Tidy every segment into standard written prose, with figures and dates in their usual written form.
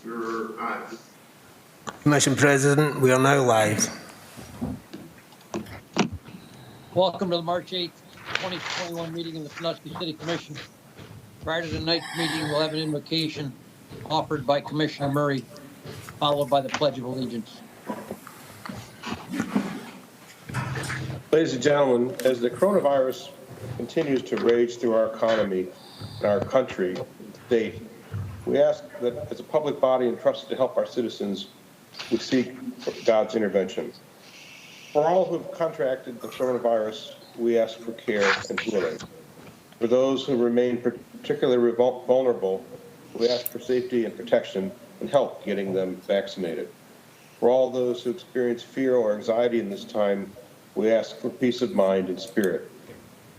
You're on. Commission President, we are now live. Welcome to the March 8th, 2021 meeting of the Sandusky City Commission. Prior to tonight's meeting, we'll have an invocation offered by Commissioner Murray, followed by the Pledge of Allegiance. Ladies and gentlemen, as the coronavirus continues to rage through our economy and our country and state, we ask that as a public body entrusted to help our citizens, we seek God's intervention. For all who have contracted the coronavirus, we ask for care and healing. For those who remain particularly vulnerable, we ask for safety and protection and help getting them vaccinated. For all those who experience fear or anxiety in this time, we ask for peace of mind and spirit.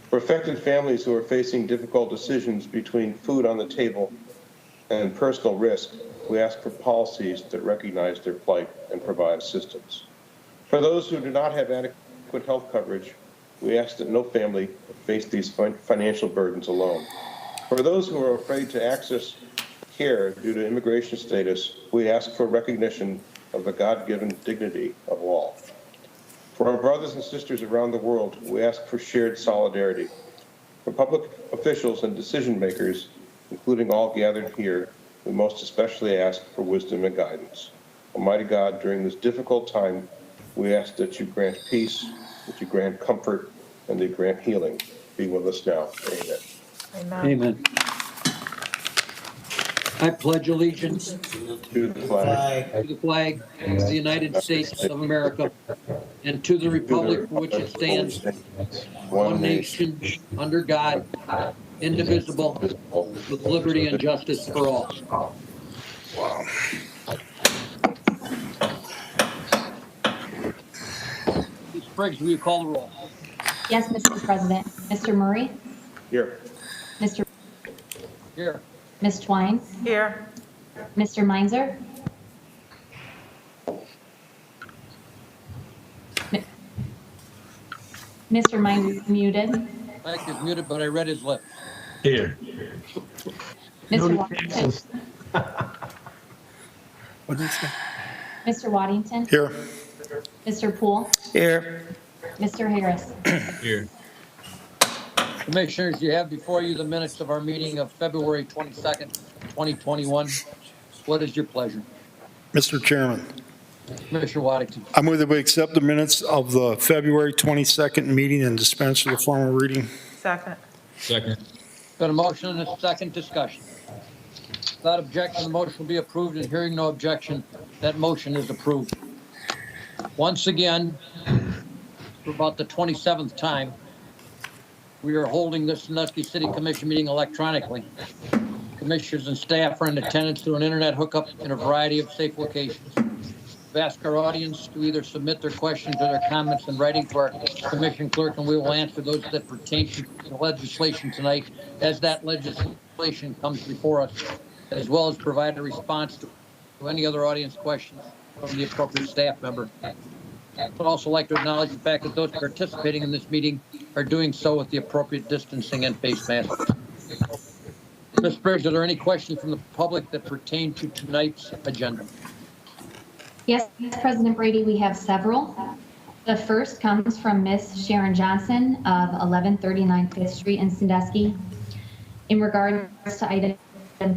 For affected families who are facing difficult decisions between food on the table and personal risk, we ask for policies that recognize their plight and provide assistance. For those who do not have adequate health coverage, we ask that no family face these financial burdens alone. For those who are afraid to access care due to immigration status, we ask for recognition of the God-given dignity of all. For our brothers and sisters around the world, we ask for shared solidarity. For public officials and decision makers, including all gathered here, we most especially ask for wisdom and guidance. Almighty God, during this difficult time, we ask that you grant peace, that you grant comfort, and that you grant healing. Be with us now. Amen. Amen. I pledge allegiance To the flag to the flag of the United States of America and to the republic for which it stands, one nation, under God, indivisible, with liberty and justice for all. Wow. Ms. Briggs, will you call the roll? Yes, Mr. President. Mr. Murray? Here. Mr. Here. Ms. Twine? Here. Mr. Meinzer? Mr. Meinzer is muted. Mike is muted, but I read his lips. Here. Mr. Waddington? What did you say? Mr. Waddington? Here. Mr. Poole? Here. Mr. Harris? Here. Commissioners, you have before you the minutes of our meeting of February 22nd, 2021. What is your pleasure? Mr. Chairman, Commissioner Waddington. I move that we accept the minutes of the February 22nd meeting and dispense with the formal reading. Second. Second. Got a motion and a second discussion. Without objection, the motion will be approved, and hearing no objection, that motion is approved. Once again, for about the 27th time, we are holding this Sandusky City Commission meeting electronically. Commissioners and staff are in attendance through an internet hookup in a variety of safe locations. We ask our audience to either submit their questions or their comments in writing to our commission clerk, and we will answer those that pertain to the legislation tonight as that legislation comes before us, as well as provide a response to any other audience questions from the appropriate staff member. I'd also like to acknowledge the fact that those participating in this meeting are doing so with the appropriate distancing and face masks. Ms. Briggs, are there any questions from the public that pertain to tonight's agenda? Yes, President Brady, we have several. The first comes from Ms. Sharon Johnson of 1139 5th Street in Sandusky. In regards to item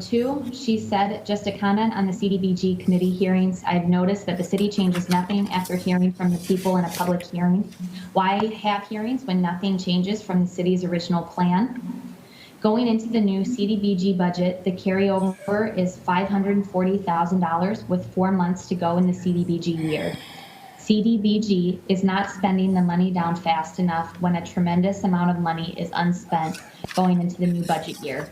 2, she said, just a comment on the CDBG committee hearings. I've noticed that the city changes nothing after hearing from the people in a public hearing. Why have hearings when nothing changes from the city's original plan? Going into the new CDBG budget, the carryover is $540,000 with 4 months to go in the CDBG year. CDBG is not spending the money down fast enough when a tremendous amount of money is unspent going into the new budget year.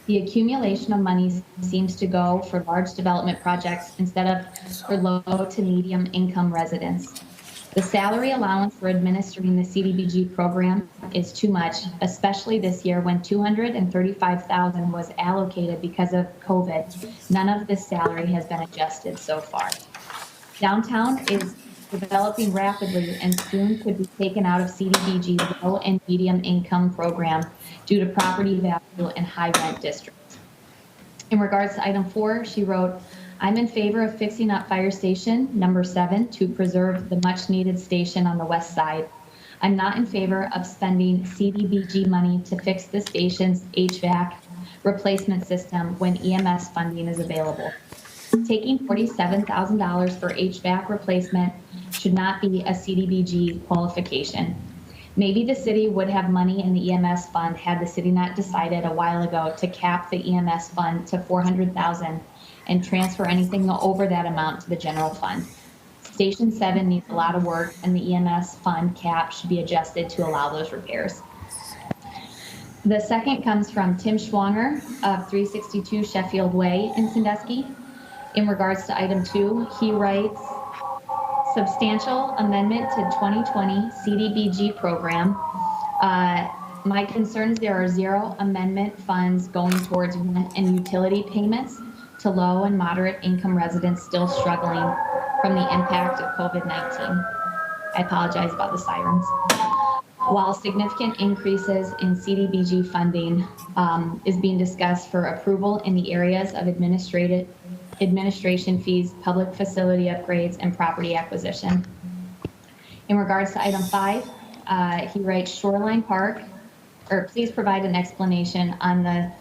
The accumulation of money seems to go for large development projects instead of for low to medium income residents. The salary allowance for administering the CDBG program is too much, especially this year when $235,000 was allocated because of COVID. None of this salary has been adjusted so far. Downtown is developing rapidly and soon could be taken out of CDBG's low and medium income program due to property value and high rent districts. In regards to item 4, she wrote, I'm in favor of fixing up fire station number 7 to preserve the much needed station on the west side. I'm not in favor of spending CDBG money to fix the station's HVAC replacement system when EMS funding is available. Taking $47,000 for HVAC replacement should not be a CDBG qualification. Maybe the city would have money in the EMS fund had the city not decided a while ago to cap the EMS fund to $400,000 and transfer anything over that amount to the general fund. Station 7 needs a lot of work, and the EMS fund cap should be adjusted to allow those repairs. The second comes from Tim Schwanger of 362 Sheffield Way in Sandusky. In regards to item 2, he writes, substantial amendment to 2020 CDBG program. My concern is there are 0 amendment funds going towards rent and utility payments to low and moderate income residents still struggling from the impact of COVID-19. I apologize about the sirens. While significant increases in CDBG funding is being discussed for approval in the areas of administration fees, public facility upgrades, and property acquisition. In regards to item 5, he writes Shoreline Park, or please provide an explanation on the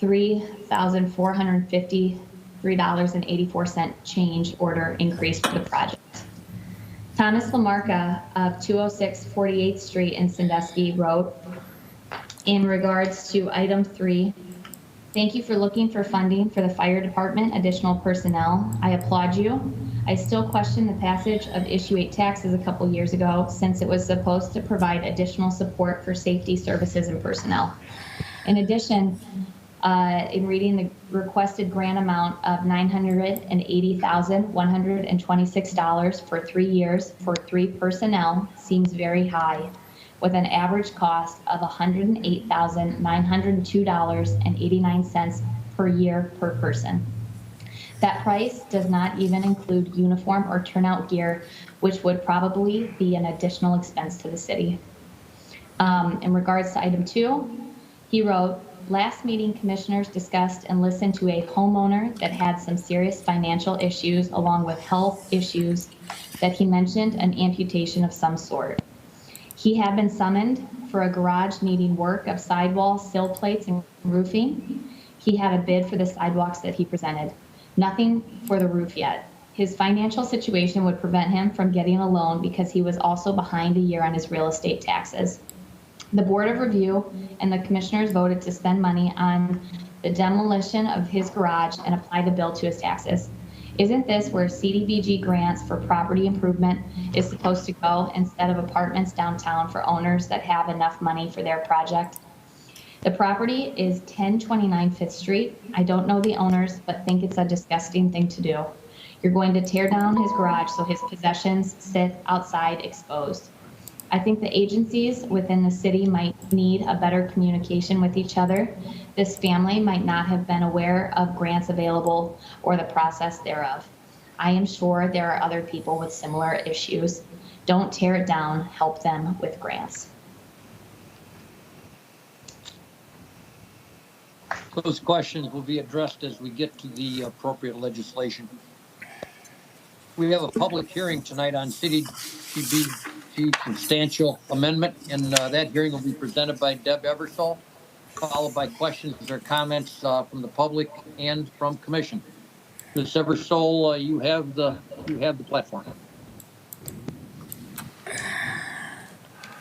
$3,453.84 change order increase for the project. Thomas Lamarca of 206 48th Street in Sandusky wrote, in regards to item 3, thank you for looking for funding for the fire department additional personnel. I applaud you. I still question the passage of issue 8 taxes a couple years ago, since it was supposed to provide additional support for safety services and personnel. In addition, in reading the requested grant amount of $980,126 for 3 years for 3 personnel seems very high, with an average cost of $108,902.89 per year per person. That price does not even include uniform or turnout gear, which would probably be an additional expense to the city. In regards to item 2, he wrote, last meeting, commissioners discussed and listened to a homeowner that had some serious financial issues along with health issues that he mentioned an amputation of some sort. He had been summoned for a garage needing work of sidewall, sill plates, and roofing. He had a bid for the sidewalks that he presented. Nothing for the roof yet. His financial situation would prevent him from getting a loan because he was also behind a year on his real estate taxes. The Board of Review and the commissioners voted to spend money on the demolition of his garage and apply the bill to his taxes. Isn't this where CDBG grants for property improvement is supposed to go instead of apartments downtown for owners that have enough money for their project? The property is 1029 5th Street. I don't know the owners, but think it's a disgusting thing to do. You're going to tear down his garage so his possessions sit outside exposed. I think the agencies within the city might need a better communication with each other. This family might not have been aware of grants available or the process thereof. I am sure there are other people with similar issues. Don't tear it down, help them with grants. Those questions will be addressed as we get to the appropriate legislation. We have a public hearing tonight on CDBG substantial amendment, and that hearing will be presented by Deb Eversole, followed by questions or comments from the public and from commission. Ms. Eversole, you have the platform.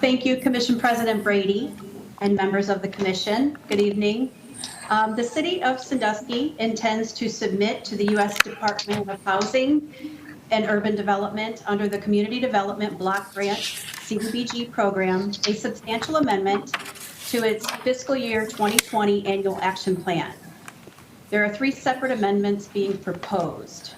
Thank you, Commission President Brady and members of the commission. Good evening. The City of Sandusky intends to submit to the U.S. Department of Housing and Urban Development under the Community Development Block Grant CDBG program a substantial amendment to its fiscal year 2020 annual action plan. There are 3 separate amendments being proposed.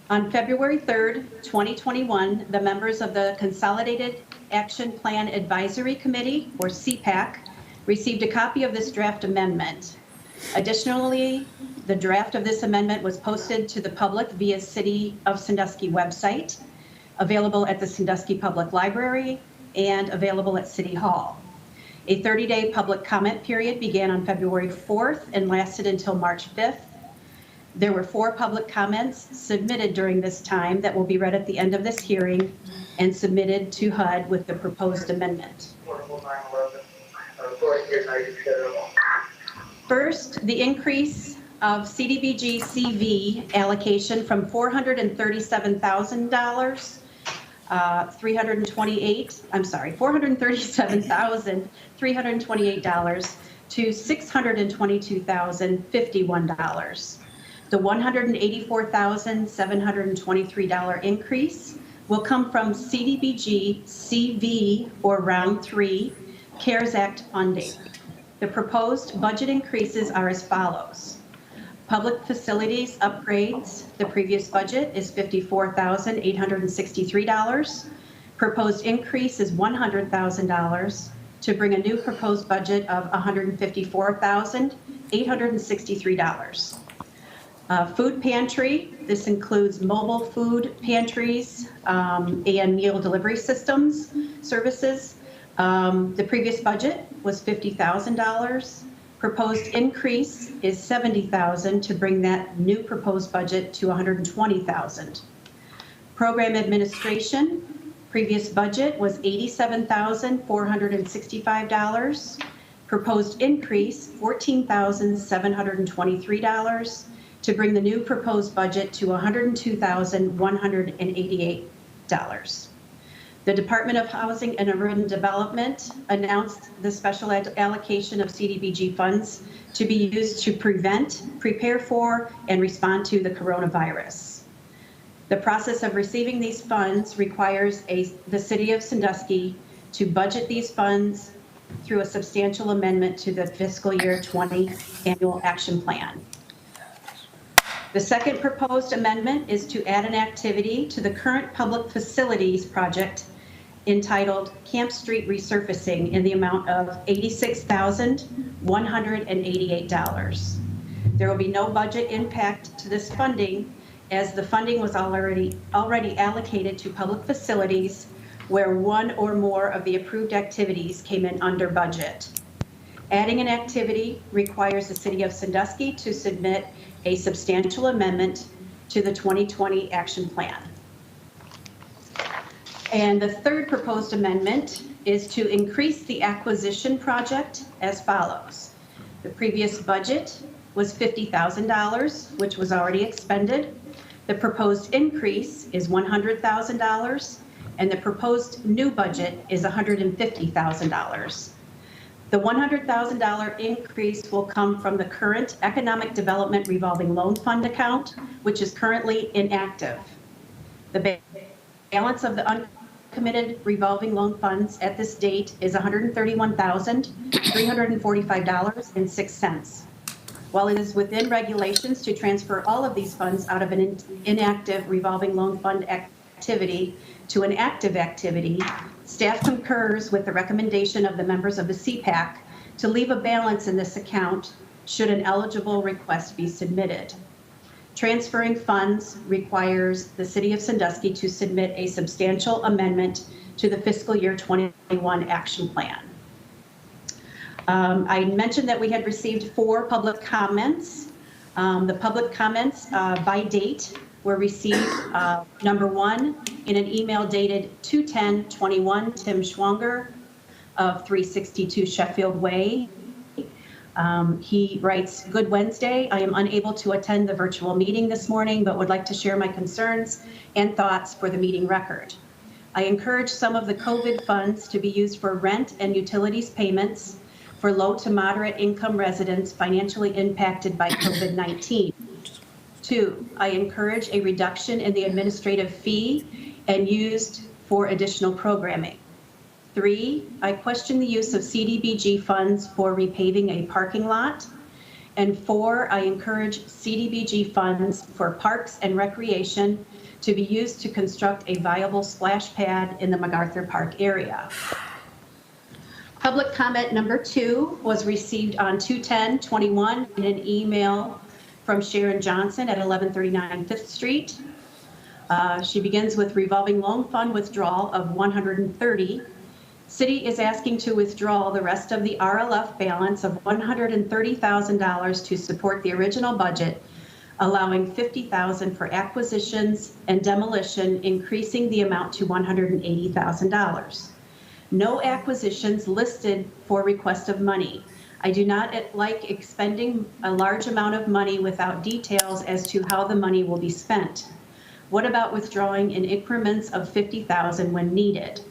On February 3rd, 2021, the members of the Consolidated Action Plan Advisory Committee, or CPAC, received a copy of this draft amendment. Additionally, the draft of this amendment was posted to the public via City of Sandusky website, available at the Sandusky Public Library, and available at City Hall. A 30-day public comment period began on February 4th and lasted until March 5th. There were 4 public comments submitted during this time that will be read at the end of this hearing and submitted to HUD with the proposed amendment. First, the increase of CDBG CV allocation from $437,328 to $622,051. The $184,723 increase will come from CDBG CV or Round 3 CARES Act funding. The proposed budget increases are as follows. Public facilities upgrades, the previous budget is $54,863. Proposed increase is $100,000 to bring a new proposed budget of $154,863. Food pantry, this includes mobile food pantries and meal delivery systems services. The previous budget was $50,000. Proposed increase is $70,000 to bring that new proposed budget to $120,000. Program administration, previous budget was $87,465. Proposed increase, $14,723 to bring the new proposed budget to $102,188. The Department of Housing and Urban Development announced the special allocation of CDBG funds to be used to prevent, prepare for, and respond to the coronavirus. The process of receiving these funds requires the City of Sandusky to budget these funds through a substantial amendment to the fiscal year 20 annual action plan. The second proposed amendment is to add an activity to the current public facilities project entitled Camp Street Resurfacing in the amount of $86,188. There will be no budget impact to this funding as the funding was already allocated to public facilities where one or more of the approved activities came in under budget. Adding an activity requires the City of Sandusky to submit a substantial amendment to the 2020 action plan. And the third proposed amendment is to increase the acquisition project as follows. The previous budget was $50,000, which was already expended. The proposed increase is $100,000, and the proposed new budget is $150,000. The $100,000 increase will come from the current Economic Development Revolving Loan Fund account, which is currently inactive. The balance of the uncommitted revolving loan funds at this date is $131,345.06. While it is within regulations to transfer all of these funds out of an inactive revolving loan fund activity to an active activity, staff concurs with the recommendation of the members of the CPAC to leave a balance in this account should an eligible request be submitted. Transferring funds requires the City of Sandusky to submit a substantial amendment to the fiscal year 21 action plan. I mentioned that we had received 4 public comments. The public comments by date were received, number 1, in an email dated 2/10/21, Tim Schwanger of 362 Sheffield Way. He writes, "Good Wednesday. I am unable to attend the virtual meeting this morning, but would like to share my concerns and thoughts for the meeting record. I encourage some of the COVID funds to be used for rent and utilities payments for low to moderate income residents financially impacted by COVID-19. 2, I encourage a reduction in the administrative fee and used for additional programming. 3, I question the use of CDBG funds for repaving a parking lot. And 4, I encourage CDBG funds for parks and recreation to be used to construct a viable splash pad in the MacArthur Park area." Public comment number 2 was received on 2/10/21 in an email from Sharon Johnson at 1139 5th Street. She begins with revolving loan fund withdrawal of $130. City is asking to withdraw the rest of the RLF balance of $130,000 to support the original budget allowing $50,000 for acquisitions and demolition, increasing the amount to $180,000. No acquisitions listed for request of money. I do not like expending a large amount of money without details as to how the money will be spent. What about withdrawing in increments of $50,000 when needed?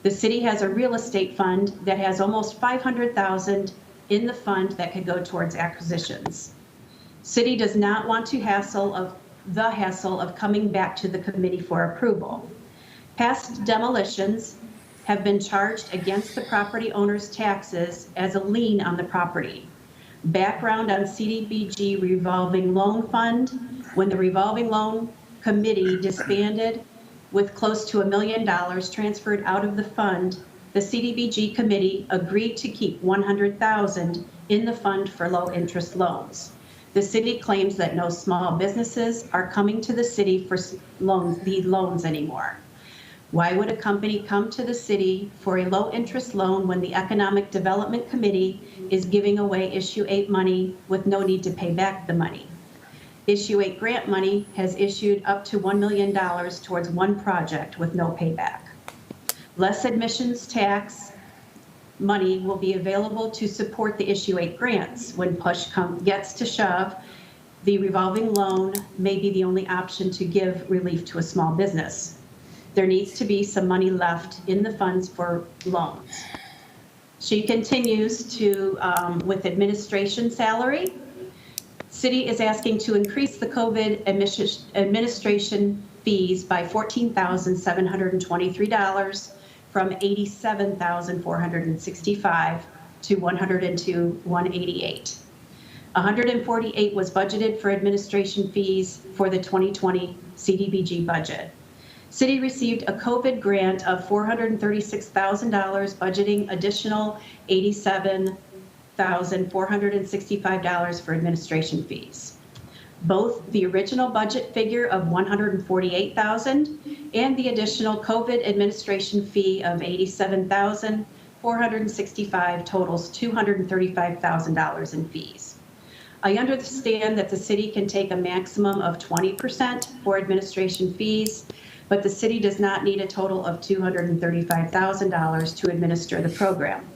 The city has a real estate fund that has almost $500,000 in the fund that could go towards acquisitions. City does not want to hassle of coming back to the committee for approval. Past demolitions have been charged against the property owner's taxes as a lien on the property. Background on CDBG revolving loan fund: when the revolving loan committee disbanded with close to $1 million transferred out of the fund, the CDBG committee agreed to keep $100,000 in the fund for low interest loans. The city claims that no small businesses are coming to the city for loans anymore. Why would a company come to the city for a low interest loan when the Economic Development Committee is giving away Issue 8 money with no need to pay back the money? Issue 8 grant money has issued up to $1 million towards one project with no payback. Less admissions tax money will be available to support the Issue 8 grants. When push gets to shove, the revolving loan may be the only option to give relief to a small business. There needs to be some money left in the funds for loans. She continues to, with administration salary. City is asking to increase the COVID administration fees by $14,723 from $87,465 to $102,188. $148 was budgeted for administration fees for the 2020 CDBG budget. City received a COVID grant of $436,000, budgeting additional $87,465 for administration fees. Both the original budget figure of $148,000 and the additional COVID administration fee of $87,465 totals $235,000 in fees. I understand that the city can take a maximum of 20% for administration fees, but the city does not need a total of $235,000 to administer the program.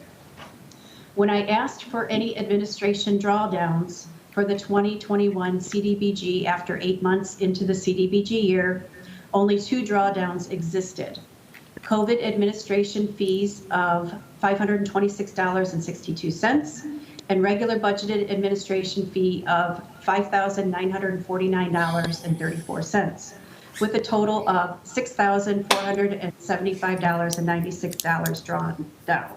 When I asked for any administration drawdowns for the 2021 CDBG after 8 months into the CDBG year, only 2 drawdowns existed. COVID administration fees of $526.62 and regular budgeted administration fee of $5,949.34, with a total of $6,475.96 drawn down.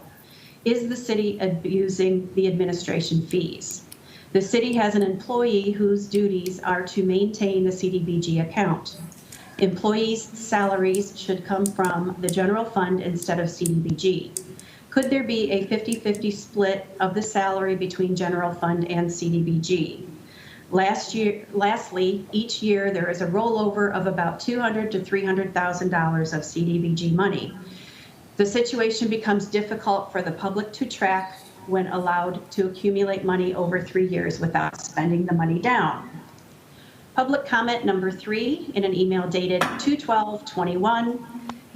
Is the city abusing the administration fees? The city has an employee whose duties are to maintain the CDBG account. Employees' salaries should come from the general fund instead of CDBG. Could there be a 50-50 split of the salary between general fund and CDBG? Lastly, each year there is a rollover of about $200,000 to $300,000 of CDBG money. The situation becomes difficult for the public to track when allowed to accumulate money over 3 years without spending the money down. Public comment number 3 in an email dated 2/12/21.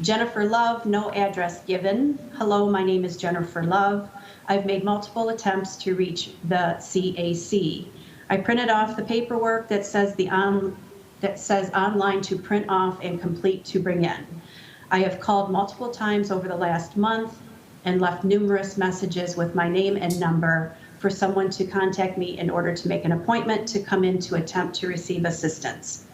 Jennifer Love, no address given. Hello, my name is Jennifer Love. I've made multiple attempts to reach the CAC. I printed off the paperwork that says online to print off and complete to bring in. I have called multiple times over the last month and left numerous messages with my name and number for someone to contact me in order to make an appointment to come in to attempt to receive assistance.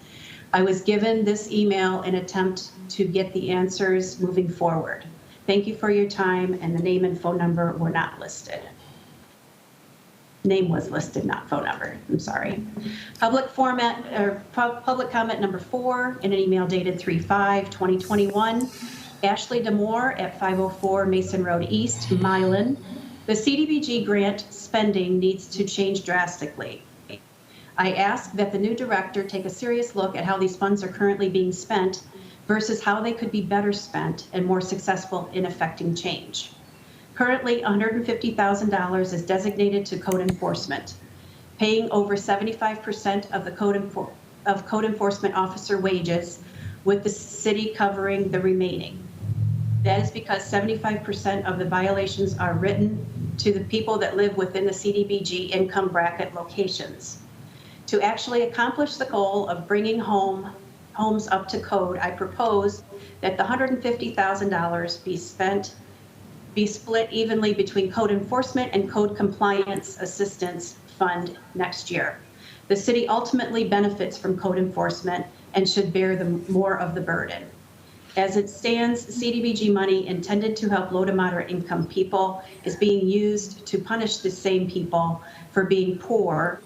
I was given this email in attempt to get the answers moving forward. Thank you for your time, and the name and phone number were not listed. Name was listed, not phone number. I'm sorry. Public comment number 4 in an email dated 3/5/2021. Ashley Demore at 504 Mason Road East, Milan. The CDBG grant spending needs to change drastically. I ask that the new director take a serious look at how these funds are currently being spent versus how they could be better spent and more successful in effecting change. Currently, $150,000 is designated to code enforcement. paying over 75% of the code enforcement officer wages, with the city covering the remaining. That is because 75% of the violations are written to the people that live within the CDBG income bracket locations. To actually accomplish the goal of bringing homes up to code, I propose that the $150,000 be split evenly between code enforcement and code compliance assistance fund next year. The city ultimately benefits from code enforcement and should bear more of the burden. As it stands, CDBG money intended to help low to moderate income people is being used to punish the same people for being poor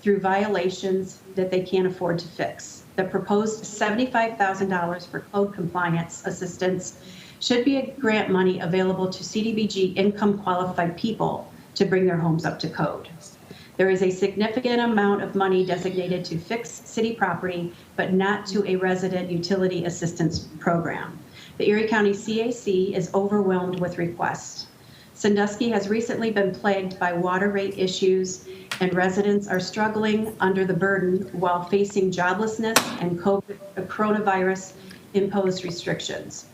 through violations that they can't afford to fix. The proposed $75,000 for code compliance assistance should be a grant money available to CDBG income qualified people to bring their homes up to code. There is a significant amount of money designated to fix city property, but not to a resident utility assistance program. The Erie County CAC is overwhelmed with requests. Sandusky has recently been plagued by water rate issues, and residents are struggling under the burden while facing joblessness and coronavirus imposed restrictions.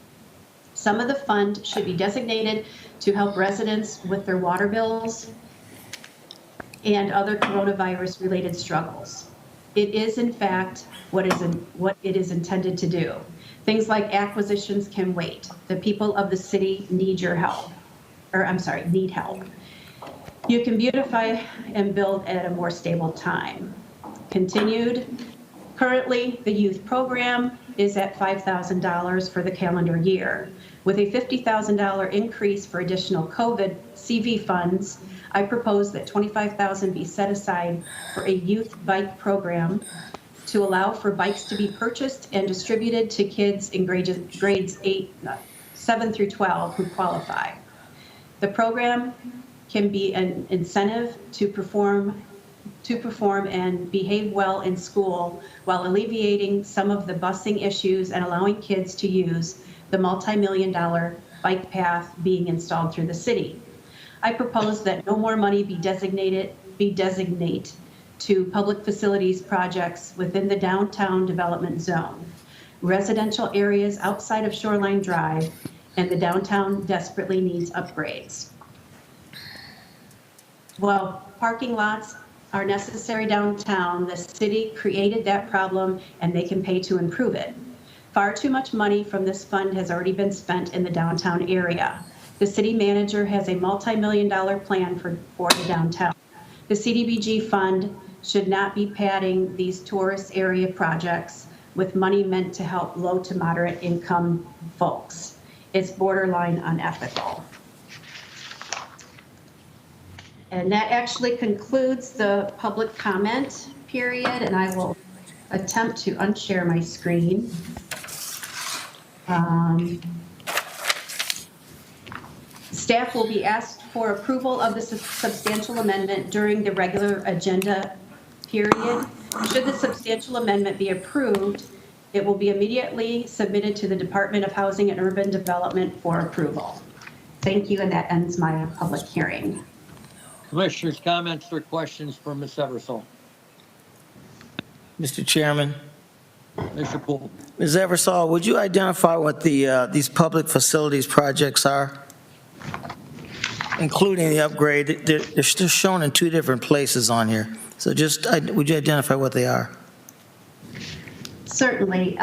Some of the fund should be designated to help residents with their water bills and other coronavirus-related struggles. It is, in fact, what it is intended to do. Things like acquisitions can wait. The people of the city need your help, need help. You can beautify and build at a more stable time. Continued. Currently, the youth program is at $5,000 for the calendar year. With a $50,000 increase for additional COVID CV funds, I propose that $25,000 be set aside for a youth bike program to allow for bikes to be purchased and distributed to kids in grades 7 through 12 who qualify. The program can be an incentive to perform and behave well in school while alleviating some of the busing issues and allowing kids to use the multi-million-dollar bike path being installed through the city. I propose that no more money be designate to public facilities projects within the downtown development zone, residential areas outside of Shoreline Drive, and the downtown desperately needs upgrades. While parking lots are necessary downtown, the city created that problem and they can pay to improve it. Far too much money from this fund has already been spent in the downtown area. The city manager has a multi-million-dollar plan for the downtown. The CDBG fund should not be padding these tourist area projects with money meant to help low to moderate income folks. It's borderline unethical. And that actually concludes the public comment period, and I will attempt to unshare my screen. Staff will be asked for approval of the substantial amendment during the regular agenda period. Should the substantial amendment be approved, it will be immediately submitted to the Department of Housing and Urban Development for approval. Thank you, and that ends my public hearing. Commissioners' comments or questions for Ms. Eversole? Mr. Chairman, Mr. Poole. Ms. Eversole, would you identify what these public facilities projects are, including the upgrade? They're still shown in two different places on here. So just, would you identify what they are? Certainly.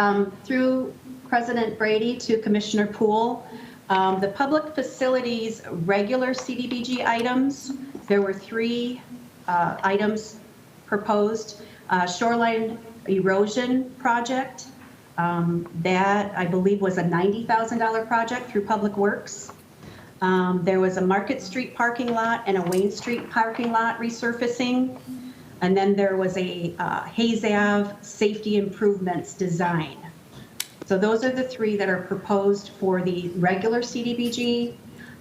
Through President Brady to Commissioner Poole, the public facilities regular CDBG items, there were three items proposed. Shoreline erosion project, that I believe was a $90,000 project through Public Works. There was a Market Street parking lot and a Wayne Street parking lot resurfacing. And then there was a Hayes Ave safety improvements design. So those are the three that are proposed for the regular CDBG.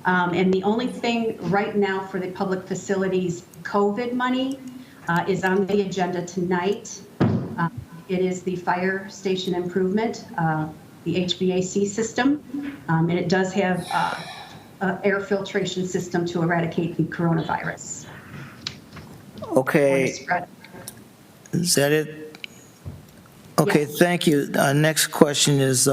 And the only thing right now for the public facilities COVID money is on the agenda tonight. It is the fire station improvement, the HVAC system, and it does have an air filtration system to eradicate the coronavirus. Okay, spread. is that it? Okay, thank you. Next question is,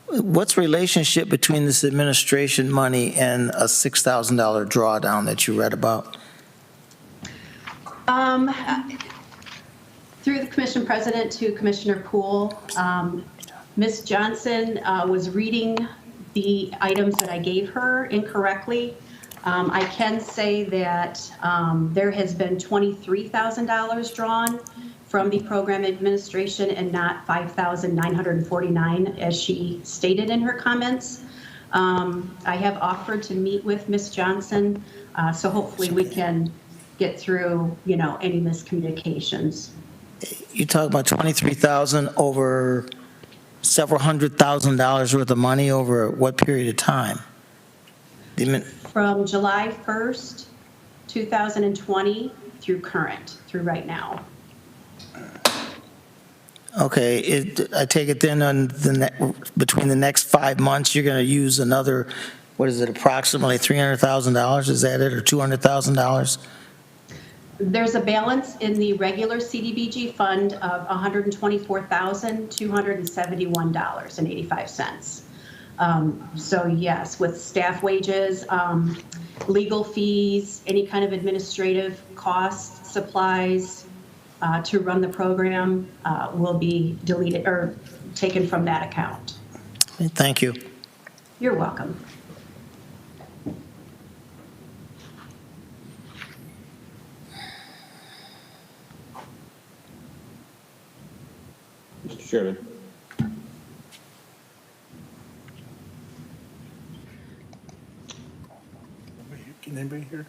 what's the relationship between this administration money and a $6,000 drawdown that you read about? Through the commission president to Commissioner Poole, Ms. Johnson was reading the items that I gave her incorrectly. I can say that there has been $23,000 drawn from the program administration and not $5,949 as she stated in her comments. I have offered to meet with Ms. Johnson, so hopefully we can get through, any miscommunications. You talk about 23,000 over several $100,000 worth of money over what period of time? From July 1st, 2020 through right now. Okay, I take it then between the next 5 months, you're going to use another, what is it, approximately $300,000? Is that it, or $200,000? There's a balance in the regular CDBG fund of $124,271.85. So yes, with staff wages, legal fees, any kind of administrative costs, supplies to run the program will be deleted or taken from that account. Thank you. You're welcome. Mr. Chairman. Can anybody hear?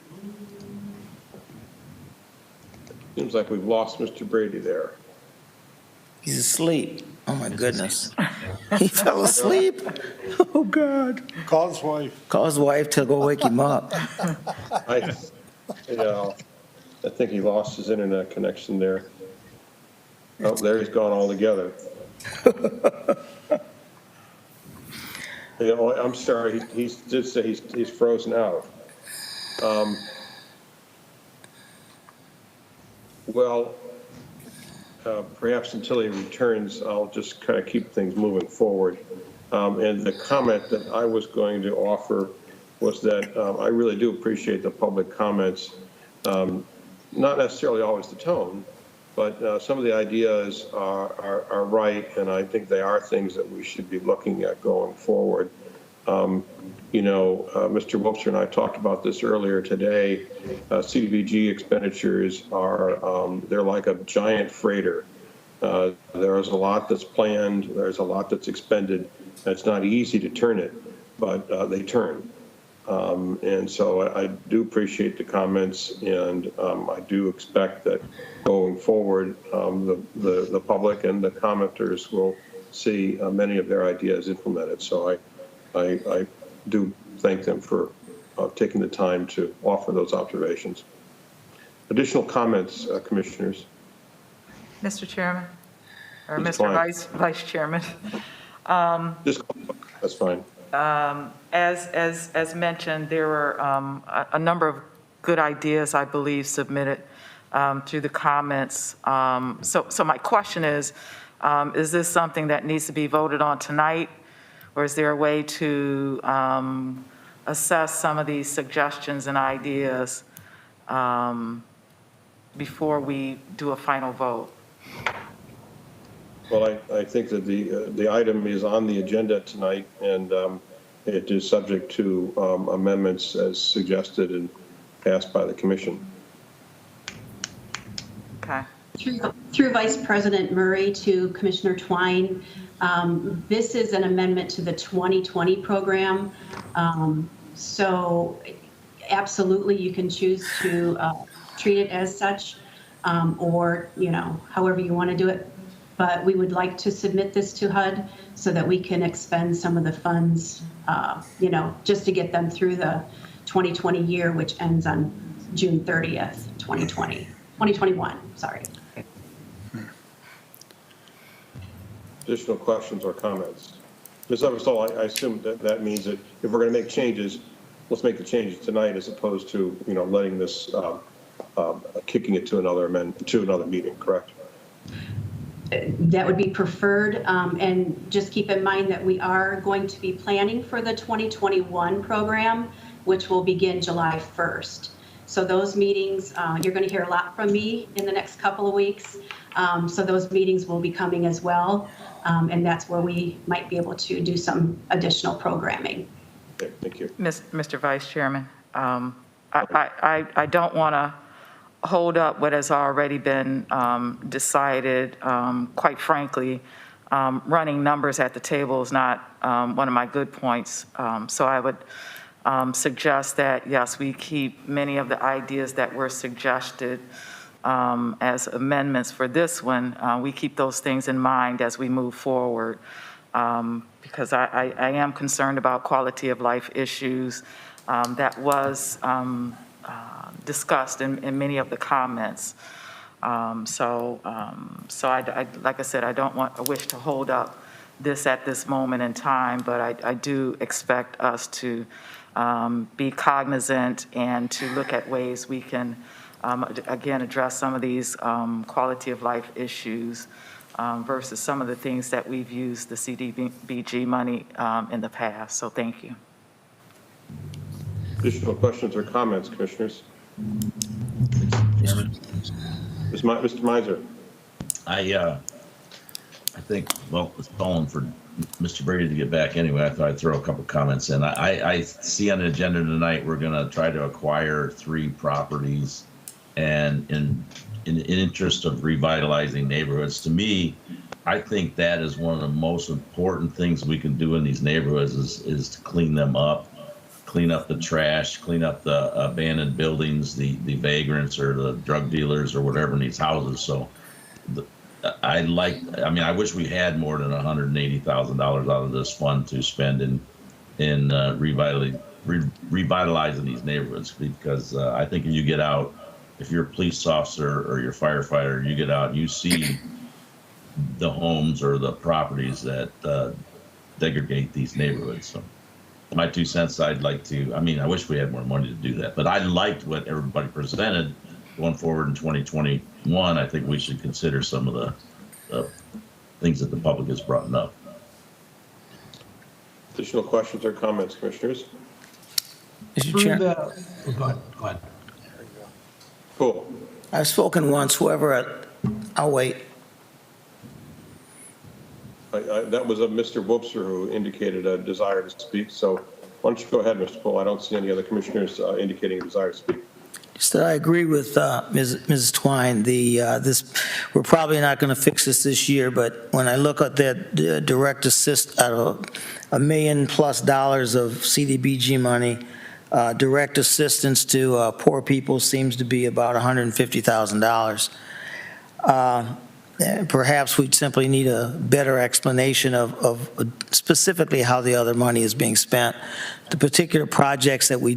Seems like we've lost Mr. Brady there. He's asleep. Oh, my goodness. He fell asleep. Oh, God. Call his wife. Call his wife to go wake him up. I think he lost his internet connection there. Oh, there he's gone altogether. I'm sorry, he's just say he's frozen out. Perhaps until he returns, I'll just kind of keep things moving forward. And the comment that I was going to offer was that I really do appreciate the public comments, not necessarily always the tone, but some of the ideas are right, and I think they are things that we should be looking at going forward. Mr. Wiltshire and I talked about this earlier today. CDBG expenditures they're like a giant freighter. There's a lot that's planned, there's a lot that's expended. It's not easy to turn it, but they turn. And so I do appreciate the comments, and I do expect that going forward, the public and the commenters will see many of their ideas implemented. So I do thank them for taking the time to offer those observations. Additional comments, commissioners? Mr. Chairman, or Ms. Mr. Vice Chairman. That's fine. As mentioned, there were a number of good ideas, I believe, submitted through the comments. So my question is this something that needs to be voted on tonight, or is there a way to assess some of these suggestions and ideas before we do a final vote? Well, I think that the item is on the agenda tonight, and it is subject to amendments as suggested and passed by the commission. Okay. Through Vice President Murray to Commissioner Twine, this is an amendment to the 2020 program. So absolutely, you can choose to treat it as such, or, however you want to do it. But we would like to submit this to HUD so that we can expend some of the funds, just to get them through the 2020 year, which ends on June 30th, 2021, sorry. Additional questions or comments? Ms. Eversole, I assume that means that if we're going to make changes, let's make the changes tonight as opposed to, letting this kicking it to another meeting, correct? That would be preferred, and just keep in mind that we are going to be planning for the 2021 program, which will begin July 1st. So those meetings, you're going to hear a lot from me in the next couple of weeks. So those meetings will be coming as well, and that's where we might be able to do some additional programming. Okay, thank you. Mr. Vice Chairman, I don't want to hold up what has already been decided. Quite frankly, running numbers at the table is not one of my good points. So I would suggest that, yes, we keep many of the ideas that were suggested as amendments for this one. We keep those things in mind as we move forward, because I am concerned about quality of life issues that was discussed in many of the comments. So like I said, I don't wish to hold up this at this moment in time, but I do expect us to be cognizant and to look at ways we can, again, address some of these quality of life issues versus some of the things that we've used the CDBG money in the past. So thank you. Additional questions or comments, commissioners? Chairman, Mr. Meiser. I think, well, it's calling for Mr. Brady to get back anyway. I thought I'd throw a couple comments in. I see on the agenda tonight, we're going to try to acquire 3 properties, and in interest of revitalizing neighborhoods. To me, I think that is one of the most important things we can do in these neighborhoods is to clean them up. Clean up the trash, clean up the abandoned buildings, the vagrants or the drug dealers or whatever in these houses. So I wish we had more than $180,000 out of this fund to spend in revitalizing these neighborhoods, because I think if you get out, if you're a police officer or you're a firefighter, you get out, you see the homes or the properties that degrade these neighborhoods. So my 2 cents, I wish we had more money to do that, but I liked what everybody presented going forward in 2021. I think we should consider some of the things that the public has brought up. Additional questions or comments, commissioners? Mr. Chair, Go ahead. Cool. I've spoken once, I'll wait. That was Mr. Wobser who indicated a desire to speak. So why don't you go ahead, Mr. Poole? I don't see any other commissioners indicating a desire to speak. Just that I agree with Mrs. Twine. We're probably not going to fix this year, but when I look at that direct assist out of $1 million+ of CDBG money, direct assistance to poor people seems to be about $150,000. Perhaps we simply need a better explanation of specifically how the other money is being spent. The particular projects that we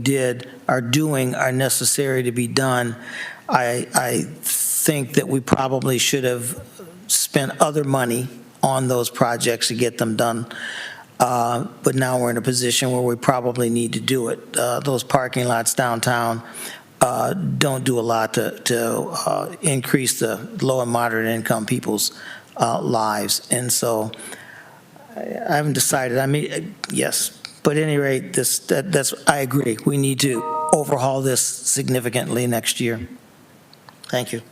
are necessary to be done. I think that we probably should have spent other money on those projects to get them done. But now we're in a position where we probably need to do it. Those parking lots downtown don't do a lot to increase the low and moderate income people's lives. And so I haven't decided. Yes. But at any rate, I agree. We need to overhaul this significantly next year. Thank you.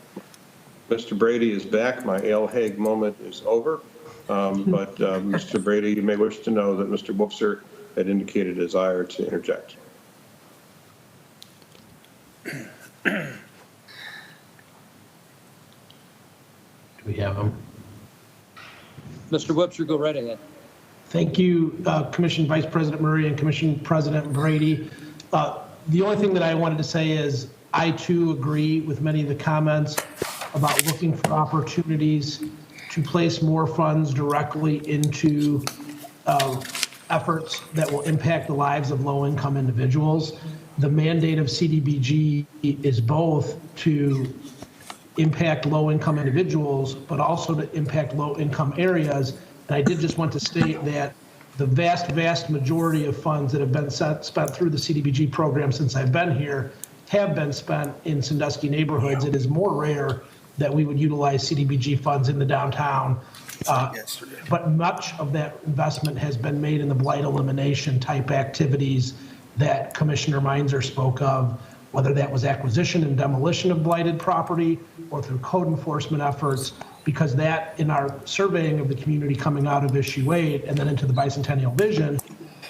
Mr. Brady is back. My Ale Hague moment is over. But Mr. Brady, you may wish to know that Mr. Wobser had indicated a desire to interject. Do we have him? Mr. Webster, go right ahead. Thank you, Commission Vice President Murray and Commission President Brady. The only thing that I wanted to say is I too agree with many of the comments about looking for opportunities to place more funds directly into efforts that will impact the lives of low-income individuals. The mandate of CDBG is both to impact low-income individuals, but also to impact low-income areas. And I did just want to state that the vast majority of funds that have been spent through the CDBG program since I've been here have been spent in Sandusky neighborhoods. It is more rare that we would utilize CDBG funds in the downtown. But much of that investment has been made in the blight elimination type activities that Commissioner Meinzer spoke of, whether that was acquisition and demolition of blighted property or through code enforcement efforts, because that, in our surveying of the community coming out of issue 8 and then into the bicentennial vision,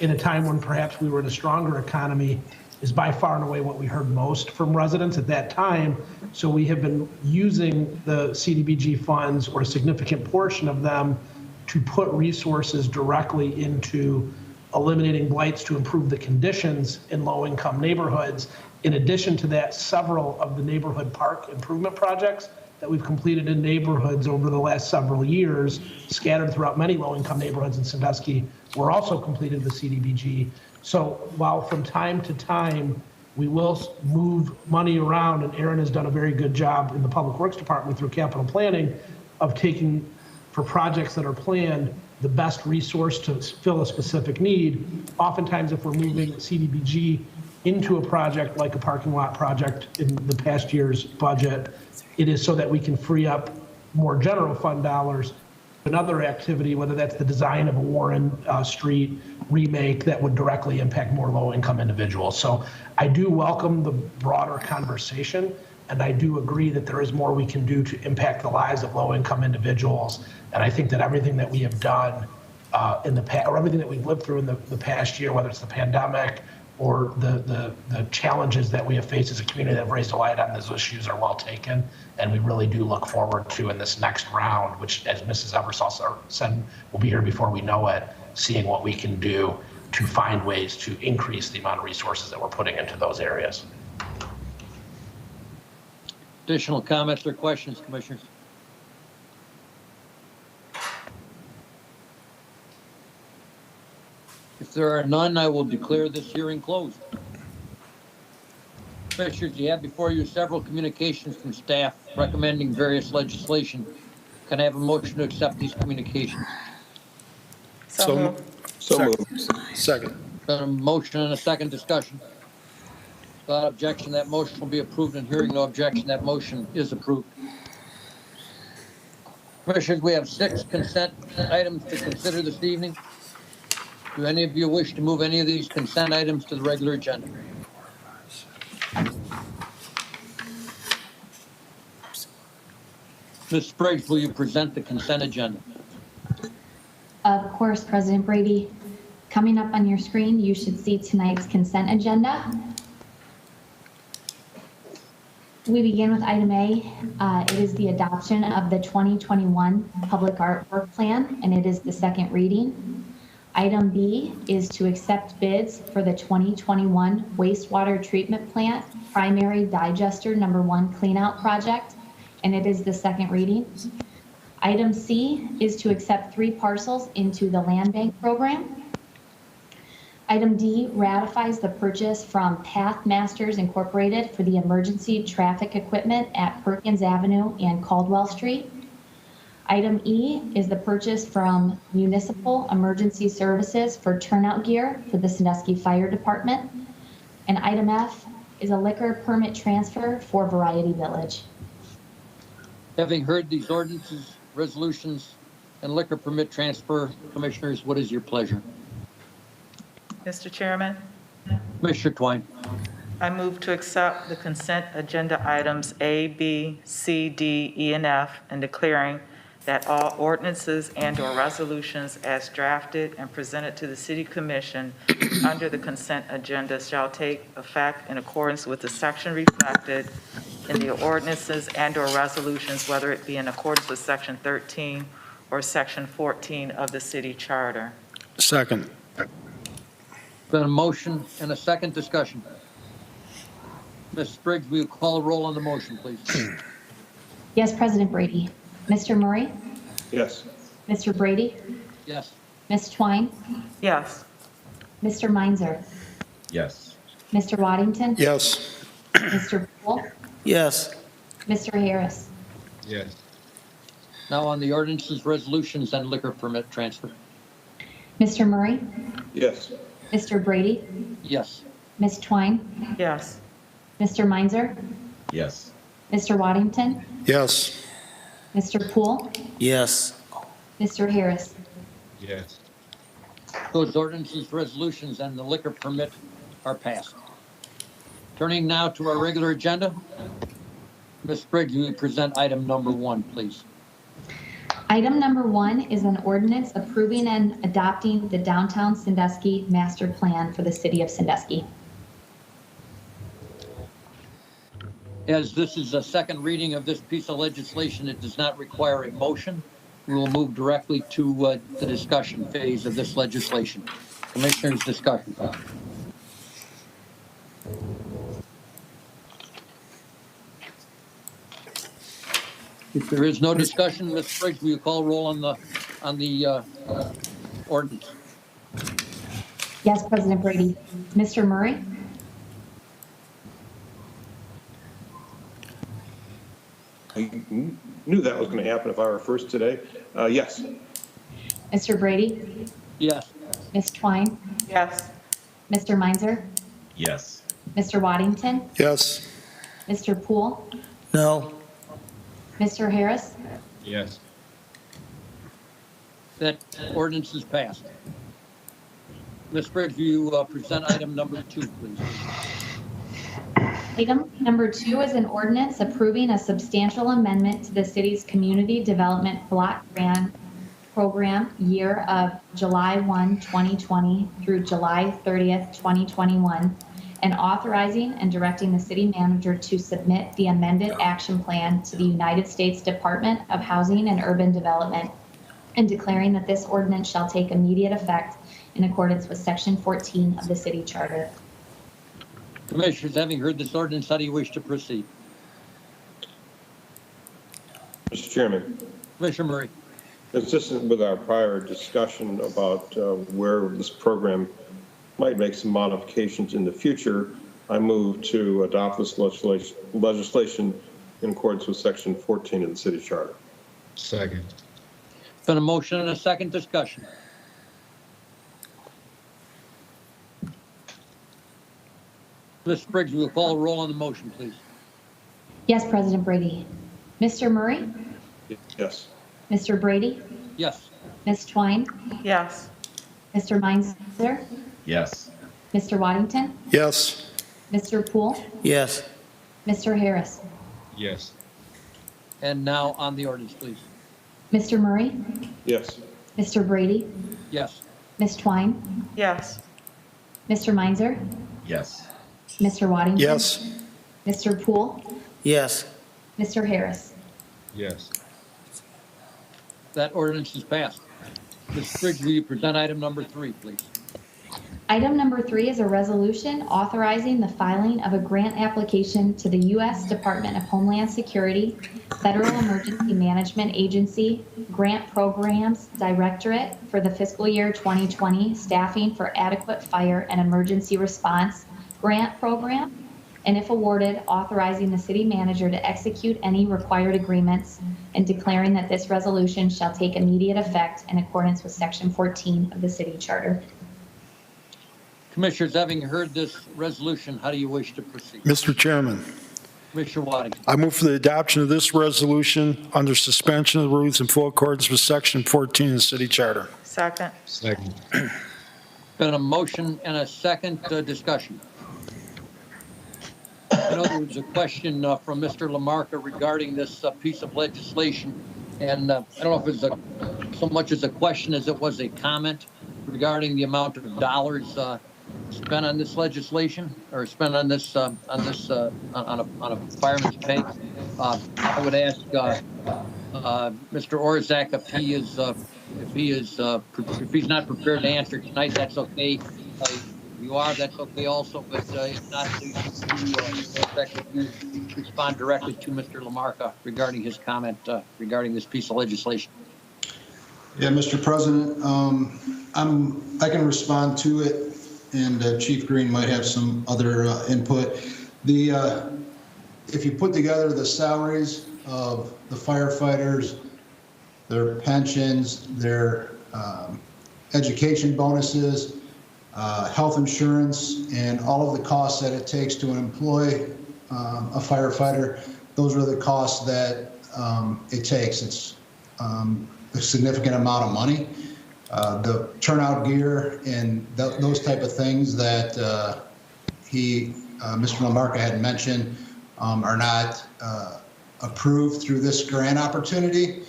in a time when perhaps we were in a stronger economy, is by far and away what we heard most from residents at that time. So we have been using the CDBG funds, or a significant portion of them, to put resources directly into eliminating blights to improve the conditions in low-income neighborhoods. In addition to that, several of the neighborhood park improvement projects that we've completed in neighborhoods over the last several years, scattered throughout many low-income neighborhoods in Sandusky, were also completed with CDBG. So while from time to time we will move money around, and Aaron has done a very good job in the Public Works Department through capital planning of taking, for projects that are planned, the best resource to fill a specific need. Oftentimes, if we're moving CDBG into a project like a parking lot project in the past year's budget, it is so that we can free up more general fund dollars. Another activity, whether that's the design of a Warren Street remake that would directly impact more low-income individuals. So I do welcome the broader conversation, and I do agree that there is more we can do to impact the lives of low-income individuals. And I think that everything that we have done in the past, or everything that we've lived through in the past year, whether it's the pandemic or the challenges that we have faced as a community that have raised a light on those issues, are well taken. And we really do look forward to, in this next round, which, as Mrs. Eversole said, will be here before we know it, seeing what we can do to find ways to increase the amount of resources that we're putting into those areas. Additional comments or questions, Commissioners? If there are none, I will declare this hearing closed. Commissioners, you have before you several communications from staff recommending various legislation. Can I have a motion to accept these communications? So moved. Second. Got a motion and a second discussion. Without objection, that motion will be approved, and hearing no objection, that motion is approved. Commissioners, we have 6 consent items to consider this evening. Do any of you wish to move any of these consent items to the regular agenda? Ms. Spriggs, will you present the consent agenda? Of course, President Brady. Coming up on your screen, you should see tonight's consent agenda. We begin with item A. It is the adoption of the 2021 Public Art Work Plan, and it is the second reading. Item B is to accept bids for the 2021 wastewater treatment plant primary digester number 1 cleanout project, and it is the second reading. Item C is to accept 3 parcels into the land bank program. Item D ratifies the purchase from Path Masters Incorporated for the emergency traffic equipment at Perkins Avenue and Caldwell Street. Item E is the purchase from Municipal Emergency Services for turnout gear for the Sandusky Fire Department. And item F is a liquor permit transfer for Variety Village. Having heard these ordinances, resolutions, and liquor permit transfer, Commissioners, what is your pleasure? Mr. Chairman, Commissioner Twine. I move to accept the consent agenda items A, B, C, D, E, and F, and declaring that all ordinances and/or resolutions as drafted and presented to the City Commission under the consent agenda shall take effect in accordance with the section reflected in the ordinances and/or resolutions, whether it be in accordance with Section 13 or Section 14 of the City Charter. Second. Been a motion and a second discussion. Ms. Spriggs, will you call a roll on the motion, please? Yes, President Brady. Mr. Murray? Yes. Mr. Brady? Yes. Ms. Twine? Yes. Mr. Meinzer? Yes. Mr. Waddington? Yes. Mr. Poole? Yes. Mr. Harris? Yes. Now on the ordinances, resolutions, and liquor permit transfer. Mr. Murray? Yes. Mr. Brady? Yes. Ms. Twine? Yes. Mr. Meinzer, Yes. Mr. Waddington, Yes. Mr. Poole, Yes. Mr. Harris. Yes. Those ordinances, resolutions, and the liquor permit are passed. Turning now to our regular agenda. Ms. Briggs, will you present item number 1, please? Item number 1 is an ordinance approving and adopting the Downtown Sandusky Master Plan for the City of Sandusky. As this is a second reading of this piece of legislation, it does not require a motion. We will move directly to the discussion phase of this legislation. Commissioners, discussion. If there is no discussion, Ms. Briggs, will you call roll on the ordinance? Yes, President Brady. Mr. Murray? I knew that was going to happen if I were first today. Yes. Mr. Brady? Yes. Ms. Twine? Yes. Mr. Meinzer? Yes. Mr. Waddington? Yes. Mr. Poole? No. Mr. Harris? Yes. That ordinance is passed. Ms. Briggs, will you present item number 2, please? Item number 2 is an ordinance approving a substantial amendment to the city's Community Development Block Grant Program year of July 1, 2020 through July 30th, 2021, and authorizing and directing the city manager to submit the amended action plan to the United States Department of Housing and Urban Development, and declaring that this ordinance shall take immediate effect in accordance with Section 14 of the city charter. Commissioners, having heard this ordinance, how do you wish to proceed? Mr. Chairman, Commissioner Murray. consistent with our prior discussion about where this program might make some modifications in the future, I move to adopt this legislation in accordance with Section 14 of the city charter. Second. Been a motion and a second discussion. Ms. Briggs, will you call a roll on the motion, please? Yes, President Brady. Mr. Murray? Yes. Mr. Brady? Yes. Ms. Twine? Yes. Mr. Meinzer? Yes. Mr. Waddington? Yes. Mr. Poole? Yes. Mr. Harris? Yes. And now on the ordinance, please. Mr. Murray? Yes. Mr. Brady? Yes. Ms. Twine? Yes. Mr. Meinzer? Yes. Mr. Waddington? Yes. Mr. Poole? Yes. Mr. Harris? Yes. That ordinance is passed. Ms. Briggs, will you present item number 3, please? Item number 3 is a resolution authorizing the filing of a grant application to the U.S. Department of Homeland Security, Federal Emergency Management Agency, Grant Programs Directorate for the fiscal year 2020 Staffing for Adequate Fire and Emergency Response Grant Program, and if awarded, authorizing the city manager to execute any required agreements and declaring that this resolution shall take immediate effect in accordance with Section 14 of the city charter. Commissioners, having heard this resolution, how do you wish to proceed? Mr. Chairman, Commissioner Waddington. I move for the adoption of this resolution under suspension of the rules in full accordance with Section 14 of the city charter. Second. Second. Been a motion and a second discussion. I know there was a question from Mr. Lamarca regarding this piece of legislation, and I don't know if it's so much as a question as it was a comment regarding the amount of dollars spent on this legislation, or spent on this on a fireman's pay. I would ask Mr. Orzak if he's not prepared to answer tonight, that's okay. You are, that's okay also, but if not, please respond directly to Mr. Lamarca regarding his comment regarding this piece of legislation. Yeah, Mr. President, I can respond to it, and Chief Green might have some other input. If you put together the salaries of the firefighters, their pensions, their education bonuses, health insurance, and all of the costs that it takes to employ a firefighter, those are the costs that it takes. It's a significant amount of money. The turnout gear and those type of things that Mr. Lamarca had mentioned are not approved through this grant opportunity.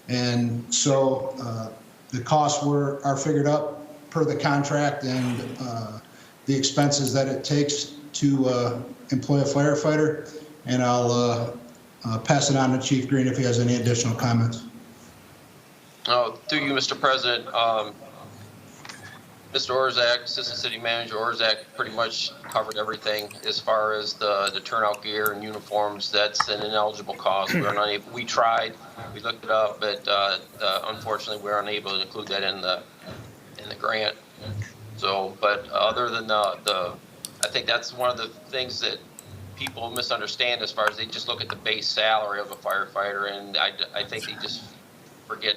And so the costs are figured up per the contract, and the expenses that it takes to employ a firefighter. And I'll pass it on to Chief Green if he has any additional comments. Through you, Mr. President, Mr. Orzak, Assistant City Manager Orzak, pretty much covered everything as far as the turnout gear and uniforms. That's an ineligible cost. We tried, we looked it up, but unfortunately, we're unable to include that in the grant. So, but other than I think that's one of the things that people misunderstand as far as they just look at the base salary of a firefighter, and I think they just forget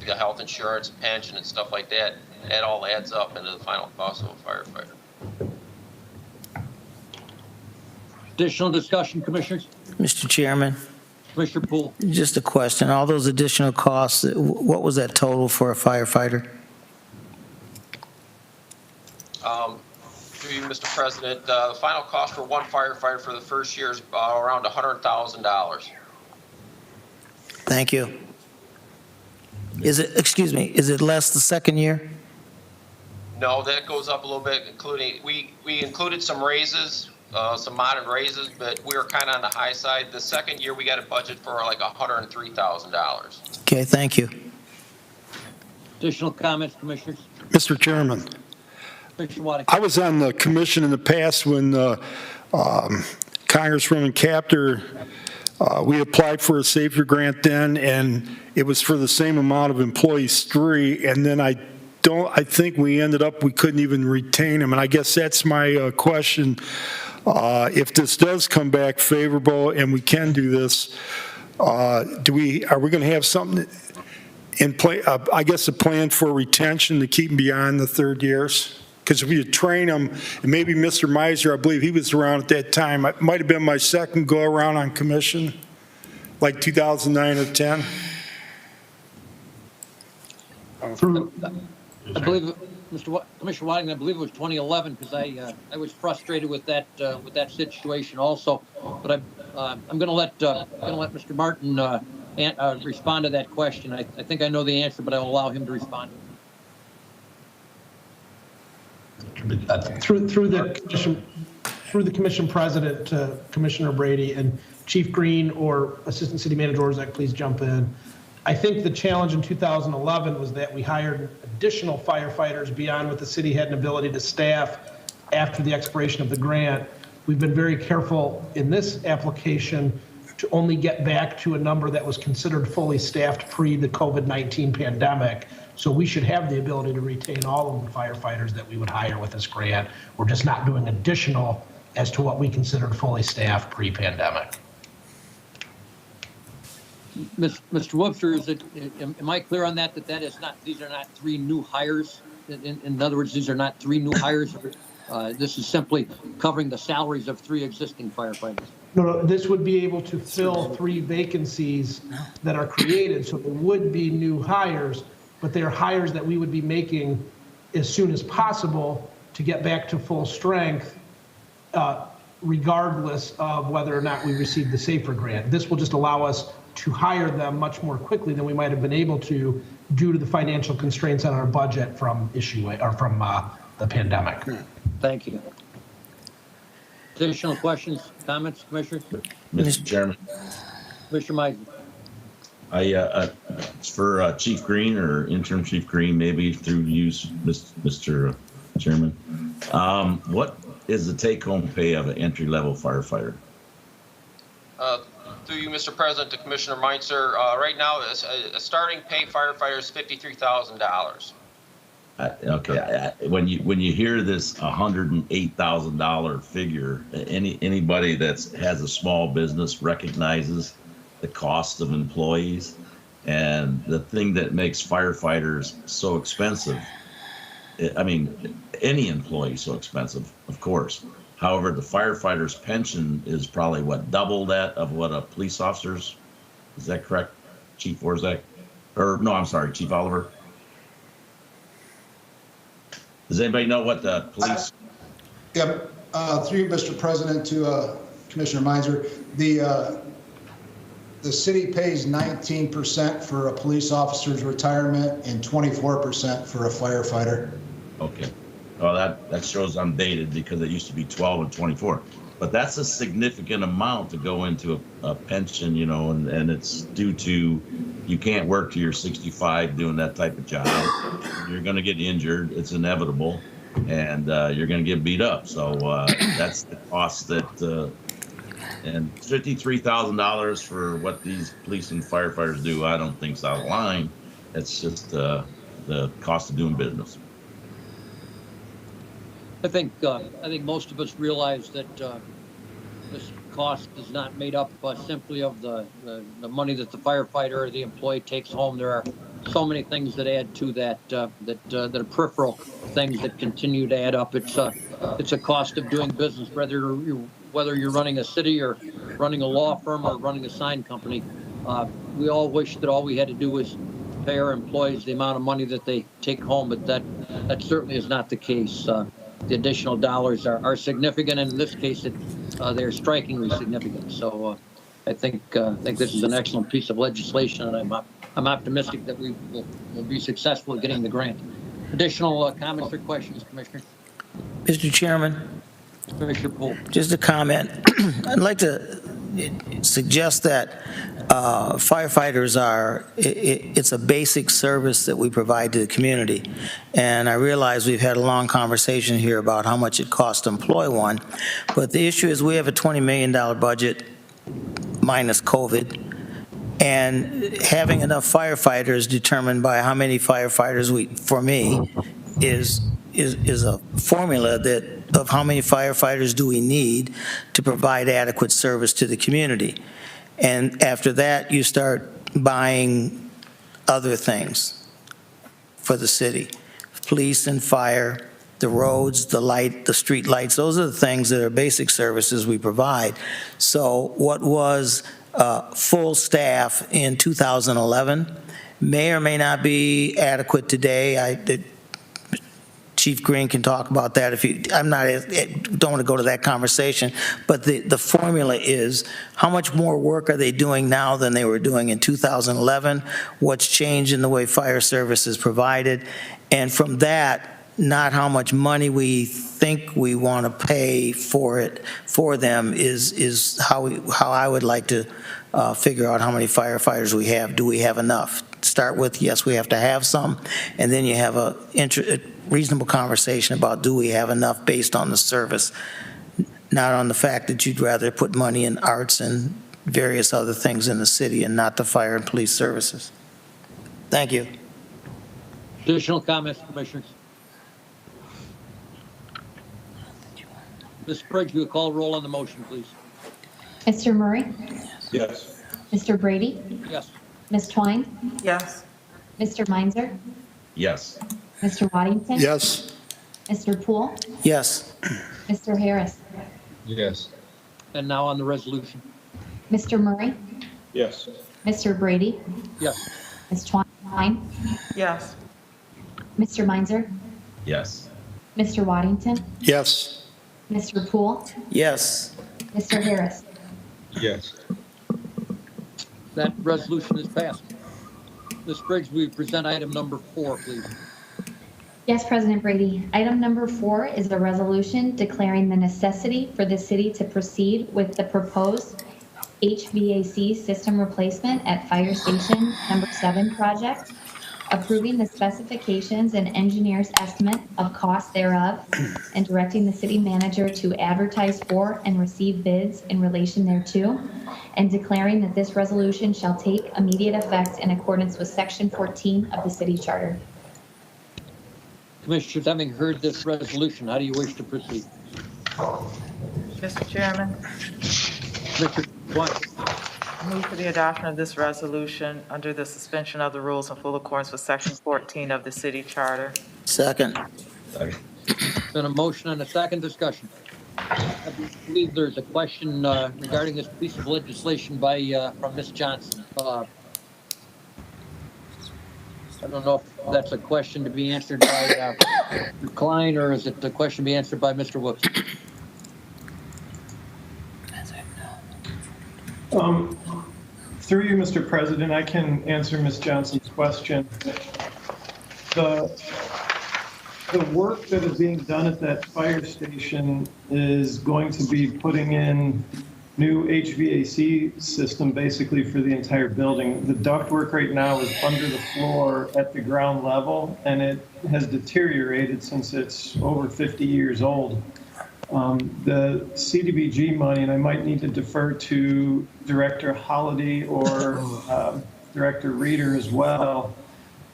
the health insurance, pension, and stuff like that. That all adds up into the final cost of a firefighter. Additional discussion, Commissioners? Mr. Chairman, Commissioner Poole. just a question. All those additional costs, what was that total for a firefighter? Through you, Mr. President, the final cost for one firefighter for the first year is around $100,000. Thank you. Is it less the second year? No, that goes up a little bit, including, we included some raises, some modern raises, but we were kind of on the high side. The second year, we got a budget for like $103,000. Okay, thank you. Additional comments, Commissioners? Mr. Chairman, Commissioner Waddington. I was on the commission in the past when Congresswoman Capter, we applied for a SAFER grant then, and it was for the same amount of employees, 3, and then I think we couldn't even retain them, and I guess that's my question. If this does come back favorable and we can do this, are we going to have something in play, I guess a plan for retention to keep them beyond the 3rd years? Because if we train them, and maybe Mr. Miser, I believe he was around at that time, it might have been my second go-around on commission, like 2009 or 10. I believe, Commissioner Waddington, I believe it was 2011, because I was frustrated with that situation also. But I'm going to let Mr. Martin respond to that question. I think I know the answer, but I will allow him to respond. Through the commission president, Commissioner Brady, and Chief Green or Assistant City Manager Orzak, please jump in. I think the challenge in 2011 was that we hired additional firefighters beyond what the city had an ability to staff after the expiration of the grant. We've been very careful in this application to only get back to a number that was considered fully staffed pre the COVID-19 pandemic. So we should have the ability to retain all of the firefighters that we would hire with this grant. We're just not doing additional as to what we considered fully staffed pre-pandemic. Mr. Webster, am I clear on that these are not 3 new hires? In other words, these are not 3 new hires. This is simply covering the salaries of 3 existing firefighters. No, this would be able to fill 3 vacancies that are created. So there would be new hires, but they are hires that we would be making as soon as possible to get back to full strength, regardless of whether or not we receive the SAFER grant. This will just allow us to hire them much more quickly than we might have been able to due to the financial constraints on our budget from the pandemic. Thank you. Additional questions, comments, Commissioner? Mr. Chairman, Commissioner Meisner. it's for Chief Green or Interim Chief Green, maybe through you, Mr. Chairman. What is the take-home pay of an entry-level firefighter? Through you, Mr. President, to Commissioner Meitzer, right now, a starting pay firefighter is $53,000. Okay, when you hear this $108,000 figure, anybody that has a small business recognizes the cost of employees, and the thing that makes firefighters so expensive. I mean, any employee so expensive, of course, However, the firefighter's pension is probably what, double that of what a police officer's? Is that correct, Chief Orzak? Or no, I'm sorry, Chief Oliver. Does anybody know what the police? Yep, through you, Mr. President, to Commissioner Meinzer, the city pays 19% for a police officer's retirement and 24% for a firefighter. Okay. Well, that shows I'm dated because it used to be 12 and 24. But that's a significant amount to go into a pension, you know, and it's due to you can't work till you're 65 doing that type of job. You're going to get injured. It's inevitable. And you're going to get beat up. So that's the cost that, and $53,000 for what these police and firefighters do, I don't think's out of line. It's just the cost of doing business. I think most of us realize that this cost is not made up simply of the money that the firefighter or the employee takes home. There are so many things that add to that that are peripheral things that continue to add up. It's a cost of doing business, whether you're running a city or running a law firm or running a sign company. We all wish that all we had to do was pay our employees the amount of money that they take home, but that certainly is not the case. The additional dollars are significant, and in this case, they're strikingly significant. So I think this is an excellent piece of legislation, and I'm optimistic that we will be successful at getting the grant. Additional comments or questions, Commissioner? Mr. Chairman, Commissioner Poole. just a comment. I'd like to suggest that firefighters it's a basic service that we provide to the community. And I realize we've had a long conversation here about how much it costs to employ one. But the issue is we have a $20 million budget minus COVID. And having enough firefighters determined by how many firefighters for me, is a formula of how many firefighters do we need to provide adequate service to the community. And after that, you start buying other things for the city. Police and fire, the roads, the light, the street lights, those are the things that are basic services we provide. So what was full staff in 2011 may or may not be adequate today. Chief Green can talk about that if you, don't want to go to that conversation, but the formula is how much more work are they doing now than they were doing in 2011? What's changed in the way fire service is provided? And from that, not how much money we think we want to pay for them is how I would like to figure out how many firefighters we have. Do we have enough? Start with, yes, we have to have some, and then you have a reasonable conversation about do we have enough based on the service, not on the fact that you'd rather put money in arts and various other things in the city and not the fire and police services. Thank you. Additional comments, Commissioners? Ms. Briggs, will you call roll on the motion, please? Mr. Murray? Yes. Mr. Brady? Yes. Ms. Twine? Yes. Mr. Meinzer? Yes. Mr. Waddington? Yes. Mr. Poole? Yes. Mr. Harris? Yes. And now on the resolution. Mr. Murray? Yes. Mr. Brady? Yes. Ms. Twine? Yes. Mr. Meinzer? Yes. Mr. Waddington? Yes. Mr. Poole? Yes. Mr. Harris? Yes. That resolution is passed. Ms. Briggs, will you present item number 4, please? Yes, President Brady. Item number 4 is a resolution declaring the necessity for the city to proceed with the proposed HVAC system replacement at Fire Station number 7 project, approving the specifications and engineer's estimate of cost thereof, and directing the city manager to advertise for and receive bids in relation thereto, and declaring that this resolution shall take immediate effect in accordance with Section 14 of the city charter. Commissioners, having heard this resolution, how do you wish to proceed? Mr. Chairman, Commissioner Twine. move for the adoption of this resolution under the suspension of the rules in full accordance with Section 14 of the city charter. Second. Second. Been a motion and a second discussion. I believe there's a question regarding this piece of legislation from Ms. Johnson. I don't know if that's a question to be answered by Mr. Klein, or is it the question to be answered by Mr. Woods? Through you, Mr. President, I can answer Ms. Johnson's question. The work that is being done at that fire station is going to be putting in new HVAC system basically for the entire building. The ductwork right now is under the floor at the ground level, and it has deteriorated since it's over 50 years old. The CDBG money, and I might need to defer to Director Holliday or Director Reeder as well,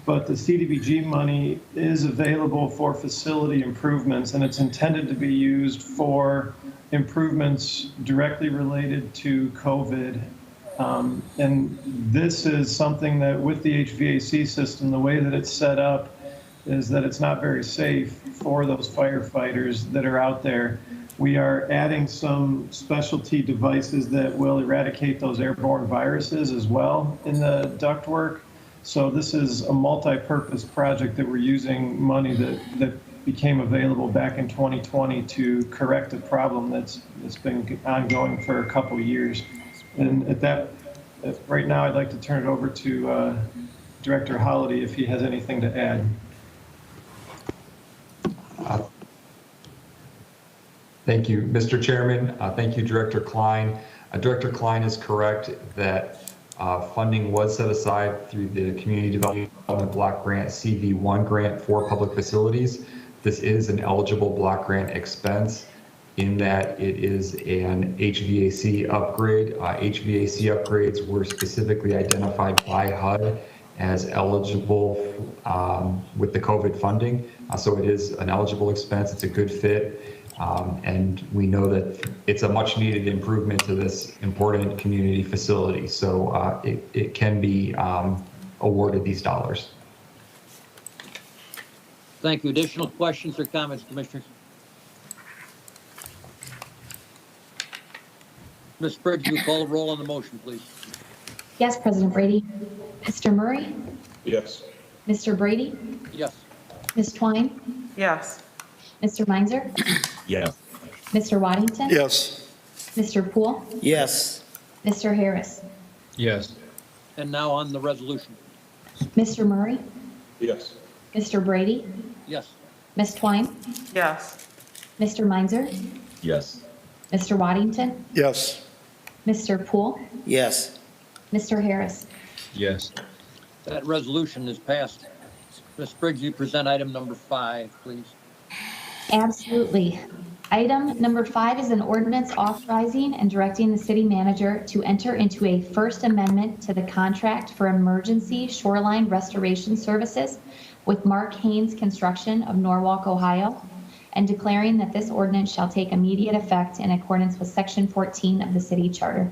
but the CDBG money is available for facility improvements, and it's intended to be used for improvements directly related to COVID. And this is something that with the HVAC system, the way that it's set up is that it's not very safe for those firefighters that are out there. We are adding some specialty devices that will eradicate those airborne viruses as well in the ductwork. So this is a multi-purpose project that we're using money that became available back in 2020 to correct a problem that's been ongoing for a couple of years. And right now, I'd like to turn it over to Director Holliday if he has anything to add. Thank you, Mr. Chairman. Thank you, Director Klein. Director Klein is correct that funding was set aside through the Community Development Block Grant CV1 grant for public facilities. This is an eligible block grant expense in that it is an HVAC upgrade. HVAC upgrades were specifically identified by HUD as eligible with the COVID funding. So it is an eligible expense. It's a good fit. And we know that it's a much needed improvement to this important community facility. So it can be awarded these dollars. Thank you. Additional questions or comments, Commissioners? Ms. Briggs, you call the roll on the motion, please. Yes, President Brady. Mr. Murray? Yes. Mr. Brady? Yes. Ms. Twine? Yes. Mr. Meinzer? Yes. Mr. Waddington? Yes. Mr. Poole? Yes. Mr. Harris? Yes. And now on the resolution. Mr. Murray? Yes. Mr. Brady? Yes. Ms. Twine? Yes. Mr. Meinzer? Yes. Mr. Waddington? Yes. Mr. Poole? Yes. Mr. Harris? Yes. That resolution is passed. Ms. Briggs, you present item number 5, please. Absolutely. Item number 5 is an ordinance authorizing and directing the city manager to enter into a First Amendment to the contract for emergency shoreline restoration services with Mark Haynes Construction of Norwalk, Ohio, and declaring that this ordinance shall take immediate effect in accordance with Section 14 of the city charter.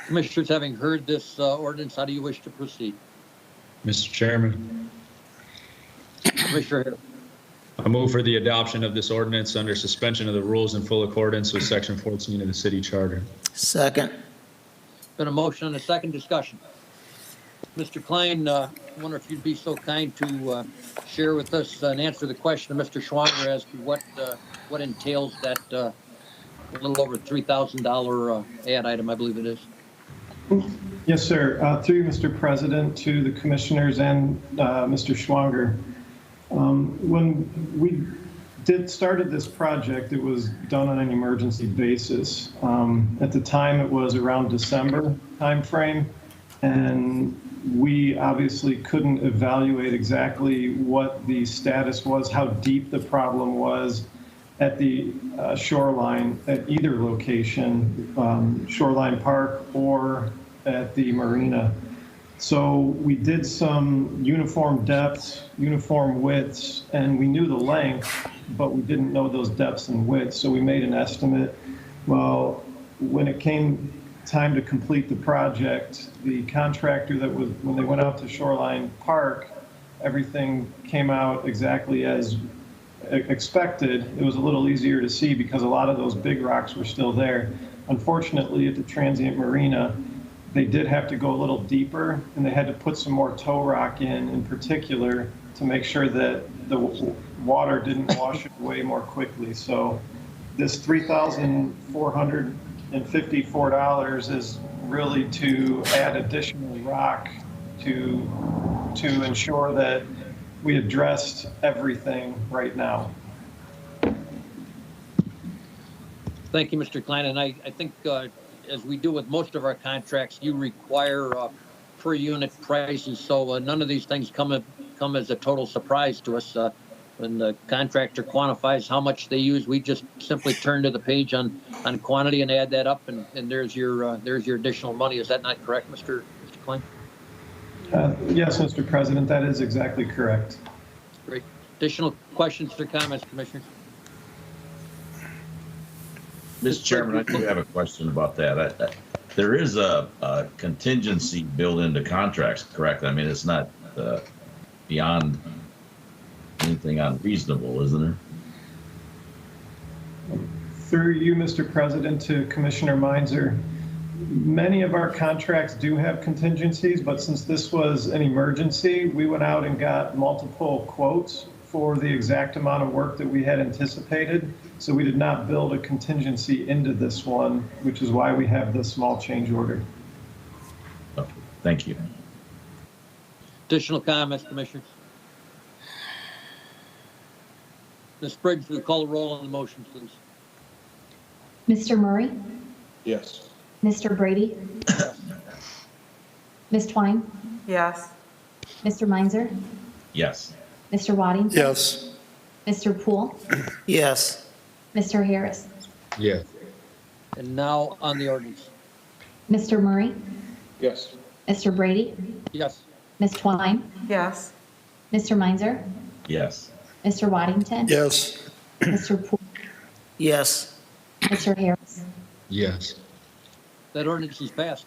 Commissioners, having heard this ordinance, how do you wish to proceed? Mr. Chairman, Commissioner Harris. I move for the adoption of this ordinance under suspension of the rules in full accordance with Section 14 of the city charter. Second. Been a motion and a second discussion. Mr. Klein, I wonder if you'd be so kind to share with us and answer the question of Mr. Schwanger as to what entails that a little over $3,000 ad item, I believe it is. Yes, sir. Through you, Mr. President, to the commissioners and Mr. Schwanger. When we started this project, it was done on an emergency basis. At the time, it was around December timeframe, and we obviously couldn't evaluate exactly what the status was, how deep the problem was at the shoreline at either location, Shoreline Park or at the marina. So we did some uniform depths, uniform widths, and we knew the length, but we didn't know those depths and widths. So we made an estimate. Well, when it came time to complete the project, the contractor when they went out to Shoreline Park, everything came out exactly as expected, it was a little easier to see because a lot of those big rocks were still there. Unfortunately, at the transient marina, they did have to go a little deeper, and they had to put some more tow rock in particular, to make sure that the water didn't wash it away more quickly. So this $3,454 is really to add additional rock to ensure that we addressed everything right now. Thank you, Mr. Klein. And I think, as we do with most of our contracts, you require per unit prices. So none of these things come as a total surprise to us. When the contractor quantifies how much they use, we just simply turn to the page on quantity and add that up, and there's your additional money. Is that not correct, Mr. Klein? Yes, Mr. President, that is exactly correct. Great. Additional questions or comments, Commissioners? Mr. Chairman, I do have a question about that. There is a contingency built into contracts, correct? I mean, it's not beyond anything unreasonable, isn't there? Through you, Mr. President, to Commissioner Meinzer, many of our contracts do have contingencies, but since this was an emergency, we went out and got multiple quotes for the exact amount of work that we had anticipated. So we did not build a contingency into this one, which is why we have this small change order. Okay, thank you. Additional comments, Commissioners? Ms. Briggs, will you call the roll on the motion, please? Mr. Murray? Yes. Mr. Brady? Ms. Twine? Yes. Mr. Meinzer? Yes. Mr. Waddington? Yes. Mr. Poole? Yes. Mr. Harris? Yes. And now on the ordinance. Mr. Murray? Yes. Mr. Brady? Yes. Ms. Twine? Yes. Mr. Meinzer? Yes. Mr. Waddington? Yes. Mr. Poole? Yes. Mr. Harris? Yes. That ordinance is passed.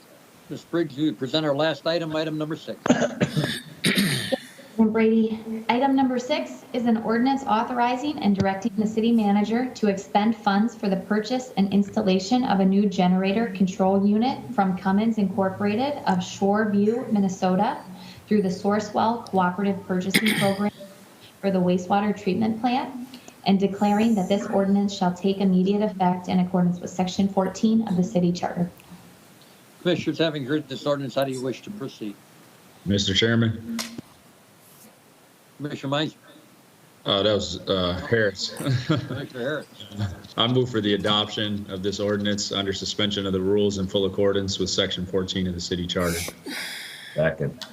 Ms. Briggs, will you present our last item, item number 6? And Brady, item number 6 is an ordinance authorizing and directing the city manager to expend funds for the purchase and installation of a new generator control unit from Cummins Incorporated of Shoreview, Minnesota, through the Sourcewell Cooperative Purchasing Program for the wastewater treatment plant, and declaring that this ordinance shall take immediate effect in accordance with Section 14 of the city charter. Commissioners, having heard this ordinance, how do you wish to proceed? Mr. Chairman? Commissioner Meinzer? That was Harris. Commissioner Harris? I move for the adoption of this ordinance under suspension of the rules in full accordance with Section 14 of the city charter. Second.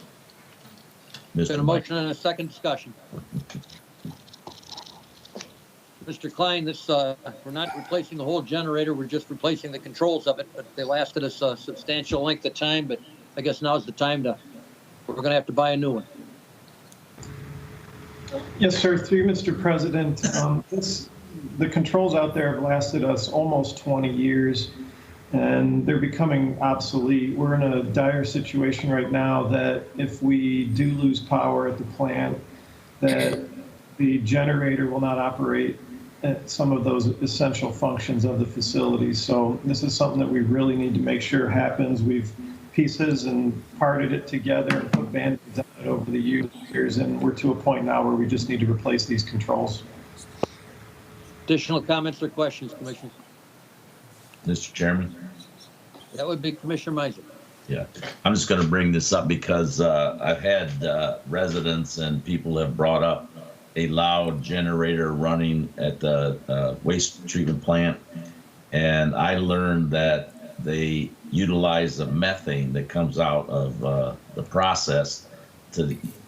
Been a Mr. motion and a second discussion. Mr. Klein, this we're not replacing the whole generator, we're just replacing the controls of it, but they lasted us a substantial length of time, but I guess now's the time we're going to have to buy a new one. Yes, sir. Through you, Mr. President, the controls out there have lasted us almost 20 years, and they're becoming obsolete. We're in a dire situation right now that if we do lose power at the plant, that the generator will not operate at some of those essential functions of the facility. So this is something that we really need to make sure happens. We've pieces and parted it together and put band-aids on it over the years, and we're to a point now where we just need to replace these controls. Additional comments or questions, Commissioner? Mr. Chairman? That would be Commissioner Meinzer. Yeah, I'm just going to bring this up because I've had residents and people have brought up a loud generator running at the waste treatment plant. And I learned that they utilize the methane that comes out of the process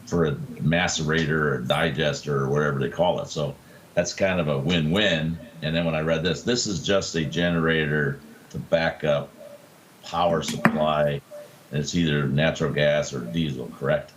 for a macerator or digester or whatever they call it. So that's kind of a win-win. And then when I read this is just a generator to back up power supply. And it's either natural gas or diesel, correct?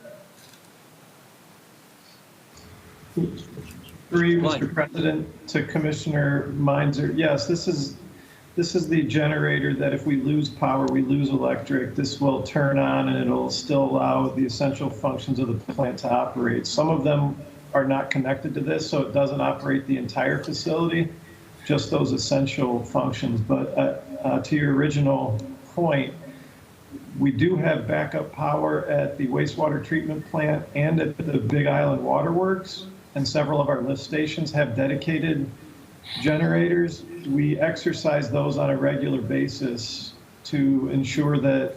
Through you, Mr. President, to Commissioner Meinzer. Yes, this is the generator that if we lose power, we lose electric. This will turn on and it'll still allow the essential functions of the plant to operate. Some of them are not connected to this, so it doesn't operate the entire facility, just those essential functions. But to your original point, we do have backup power at the wastewater treatment plant and at the Big Island Waterworks, and several of our lift stations have dedicated generators. We exercise those on a regular basis to ensure that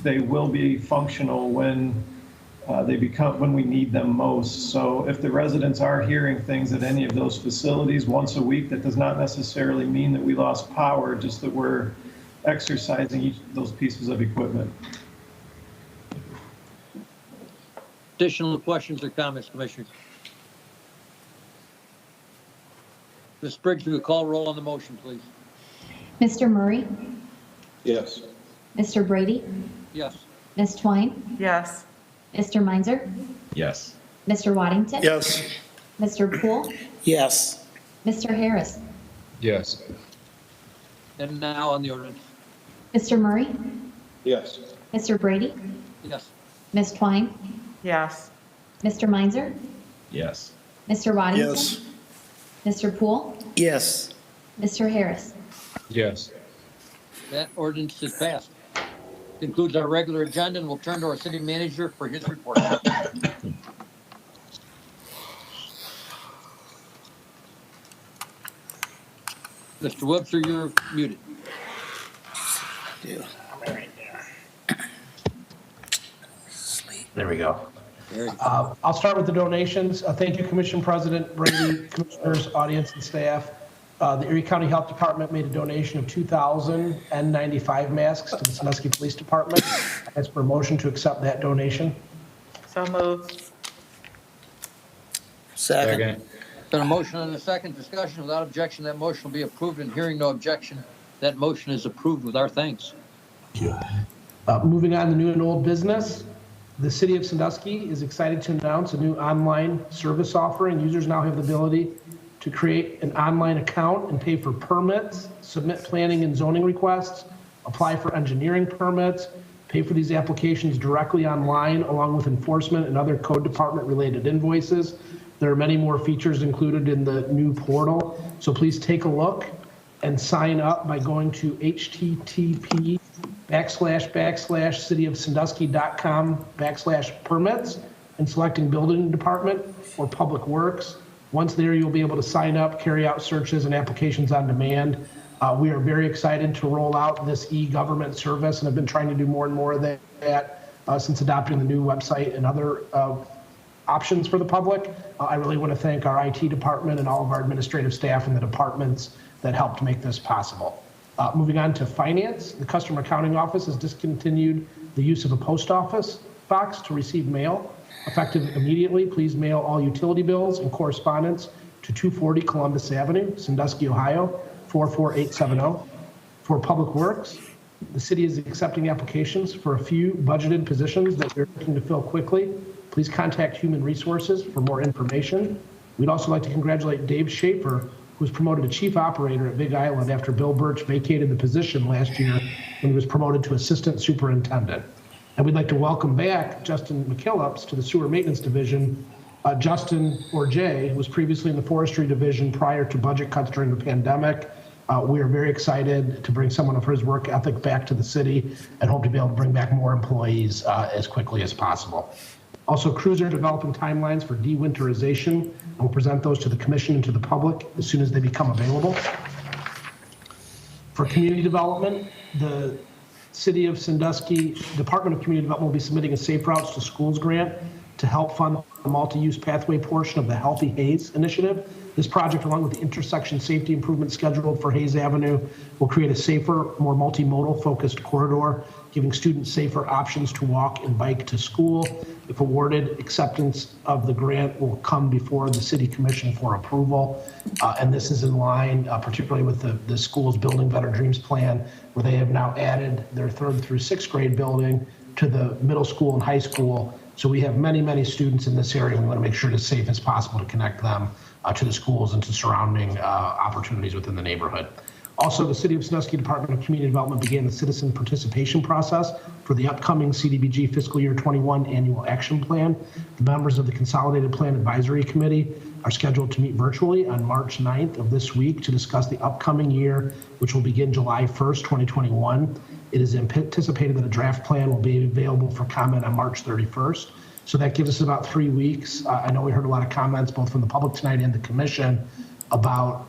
they will be functional when when we need them most. So if the residents are hearing things at any of those facilities once a week, that does not necessarily mean that we lost power, just that we're exercising each of those pieces of equipment. Additional questions or comments, Commissioners? Ms. Briggs, will you call roll on the motion, please? Mr. Murray? Yes. Mr. Brady? Yes. Ms. Twine? Yes. Mr. Meinzer? Yes. Mr. Waddington? Yes. Mr. Poole? Yes. Mr. Harris? Yes. And now on the ordinance. Mr. Murray? Yes. Mr. Brady? Yes. Ms. Twine? Yes. Mr. Meinzer? Yes. Mr. Waddington? Yes. Mr. Poole? Yes. Mr. Harris? Yes. That ordinance is passed. Concludes our regular agenda, and we'll turn to our city manager for his report. Mr. Webster, you're muted. There we go. I'll start with the donations. Thank you, Commission President Brady, Commissioners, audience, and staff. The Erie County Health Department made a donation of 2,000 N95 masks to the Sandusky Police Department. As for a motion to accept that donation. So moved. Second. Been a motion and a second. Discussion. Without objection, that motion will be approved, and hearing no objection, that motion is approved with our thanks. Moving on to new and old business. The city of Sandusky is excited to announce a new online service offering. Users now have the ability to create an online account and pay for permits, submit planning and zoning requests, apply for engineering permits, pay for these applications directly online, along with enforcement and other code department related invoices. There are many more features included in the new portal. So please take a look and sign up by going to http://cityofsandusky.com/permits and selecting building department or public works. Once there, you'll be able to sign up, carry out searches and applications on demand. We are very excited to roll out this e-government service and have been trying to do more and more of that since adopting the new website and other options for the public. I really want to thank our IT department and all of our administrative staff and the departments that helped make this possible. Moving on to finance, the Customer Accounting Office has discontinued the use of a post office box to receive mail. Effective immediately, please mail all utility bills and correspondence to 240 Columbus Avenue, Sandusky, Ohio, 44870. For Public Works, the city is accepting applications for a few budgeted positions that we're looking to fill quickly. Please contact Human Resources for more information. We'd also like to congratulate Dave Schaefer, who was promoted to Chief Operator at Big Island after Bill Birch vacated the position last year when he was promoted to Assistant Superintendent. And we'd like to welcome back Justin McKillops to the Sewer Maintenance Division. Justin, or Jay, was previously in the Forestry Division prior to budget cuts during the pandemic. We are very excited to bring someone of his work ethic back to the city and hope to be able to bring back more employees as quickly as possible. Also, crews are developing timelines for de-winterization, and we'll present those to the commission and to the public as soon as they become available. For community development, the City of Sandusky Department of Community Development will be submitting a Safe Routes to Schools grant to help fund the multi-use pathway portion of the Healthy Hayes initiative. This project, along with the intersection safety improvement scheduled for Hayes Avenue, will create a safer, more multimodal focused corridor, giving students safer options to walk and bike to school. If awarded, acceptance of the grant will come before the City Commission for approval. And this is in line, particularly with the school's Building Better Dreams plan, where they have now added their 3rd through 6th grade building to the middle school and high school. So we have many, many students in this area. We want to make sure it's as safe as possible to connect them to the schools and to surrounding opportunities within the neighborhood. Also, the City of Sandusky Department of Community Development began the citizen participation process for the upcoming CDBG fiscal year 21 annual action plan. The members of the Consolidated Plan Advisory Committee are scheduled to meet virtually on March 9th of this week to discuss the upcoming year, which will begin July 1st, 2021. It is anticipated that a draft plan will be available for comment on March 31st. So that gives us about 3 weeks. I know we heard a lot of comments both from the public tonight and the commission about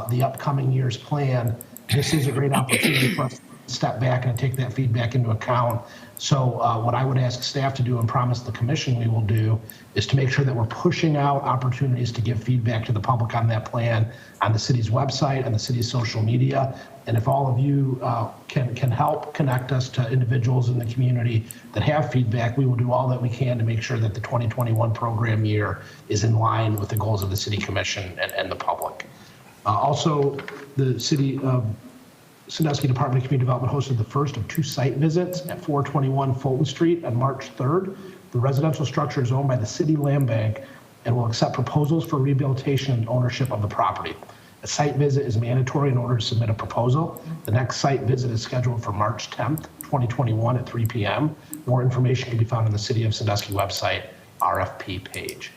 the upcoming year's plan. This is a great opportunity for us to step back and take that feedback into account. So what I would ask staff to do and promise the commission we will do is to make sure that we're pushing out opportunities to give feedback to the public on that plan on the city's website and the city's social media. And if all of you can help connect us to individuals in the community that have feedback, we will do all that we can to make sure that the 2021 program year is in line with the goals of the city commission and the public. Also, the City of Sandusky Department of Community Development hosted the first of 2 site visits at 421 Fulton Street on March 3rd. The residential structure is owned by the City Land Bank and will accept proposals for rehabilitation and ownership of the property. A site visit is mandatory in order to submit a proposal. The next site visit is scheduled for March 10th, 2021 at 3 p.m. More information can be found on the City of Sandusky website RFP page.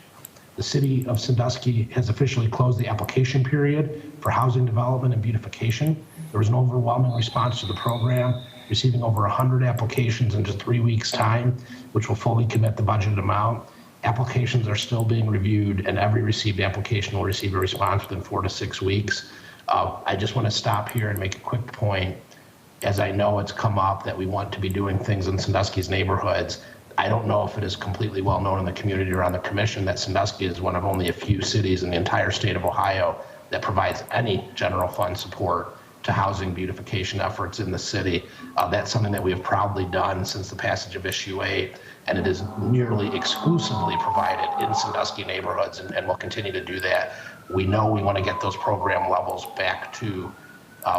The City of Sandusky has officially closed the application period for housing development and beautification. There was an overwhelming response to the program, receiving over 100 applications in just 3 weeks' time, which will fully commit the budgeted amount. Applications are still being reviewed, and every received application will receive a response within 4 to 6 weeks. I just want to stop here and make a quick point. As I know it's come up that we want to be doing things in Sandusky's neighborhoods, I don't know if it is completely well known in the community or on the commission that Sandusky is one of only a few cities in the entire state of Ohio that provides any general fund support to housing beautification efforts in the city. That's something that we have proudly done since the passage of Issue 8, and it is nearly exclusively provided in Sandusky neighborhoods and will continue to do that. We know we want to get those program levels back to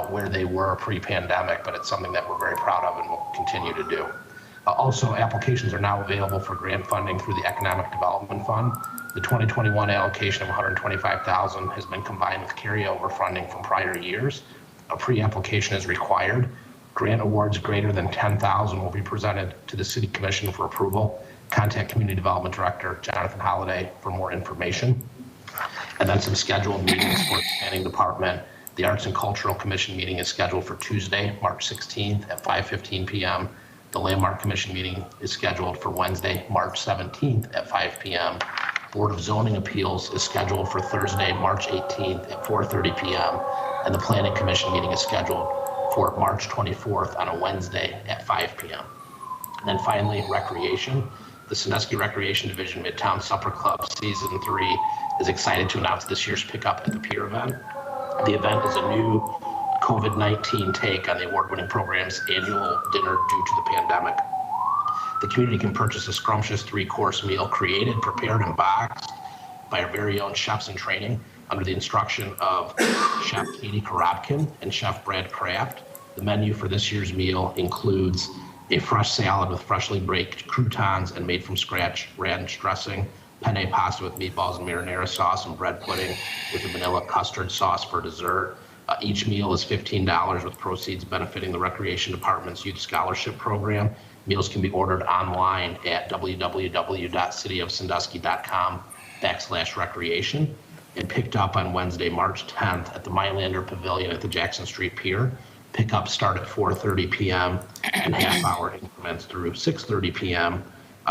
where they were pre-pandemic, but it's something that we're very proud of and will continue to do. Also, applications are now available for grant funding through the Economic Development Fund. The 2021 allocation of $125,000 has been combined with carryover funding from prior years. A pre-application is required. Grant awards greater than $10,000 will be presented to the City Commission for approval. Contact Community Development Director Jonathan Holliday for more information. And then some scheduled meetings for the Planning Department. The Arts and Cultural Commission meeting is scheduled for Tuesday, March 16th at 5:15 p.m. The Landmark Commission meeting is scheduled for Wednesday, March 17th at 5 p.m. Board of Zoning Appeals is scheduled for Thursday, March 18th at 4:30 p.m. And the Planning Commission meeting is scheduled for March 24th on a Wednesday at 5 p.m. And then finally, recreation. The Sandusky Recreation Division Midtown Supper Club Season 3 is excited to announce this year's pickup at the Pier event. The event is a new COVID-19 take on the award-winning program's annual dinner due to the pandemic. The community can purchase a scrumptious 3-course meal created, prepared, and boxed by our very own chefs in training under the instruction of Chef Katie Korobkin and Chef Brad Kraft. The menu for this year's meal includes a fresh salad with freshly baked croutons and made from scratch ranch dressing, penne pasta with meatballs and marinara sauce, and bread pudding with a vanilla custard sauce for dessert. Each meal is $15 with proceeds benefiting the Recreation Department's Youth Scholarship Program. Meals can be ordered online at www.cityofsandusky.com/recreation and picked up on Wednesday, March 10th at the Mylander Pavilion at the Jackson Street Pier. Pickups start at 4:30 p.m. and half-hour increments through 6:30 p.m.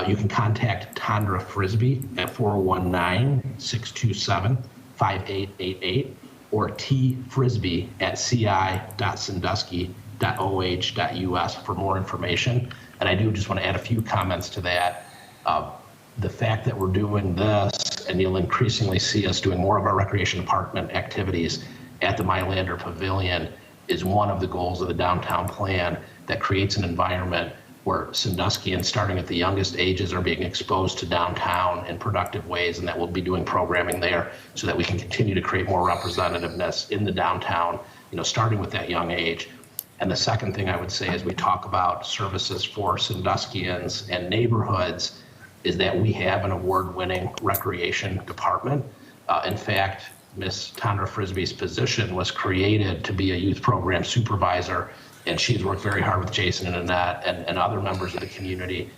You can contact Tondra Frisbee at 419-627-5888 or tfrisbee at ci.sandusky.oh.us for more information. And I do just want to add a few comments to that. The fact that we're doing this, and you'll increasingly see us doing more of our recreation department activities at the Mylander Pavilion, is one of the goals of the downtown plan that creates an environment where Sanduskians, starting at the youngest ages, are being exposed to downtown in productive ways, and that we'll be doing programming there so that we can continue to create more representativeness in the downtown, starting with that young age. And the second thing I would say as we talk about services for Sanduskians and neighborhoods is that we have an award-winning recreation department. In fact, Miss Tondra Frisbee's position was created to be a youth program supervisor, and she's worked very hard with Jason and Annette and other members of the community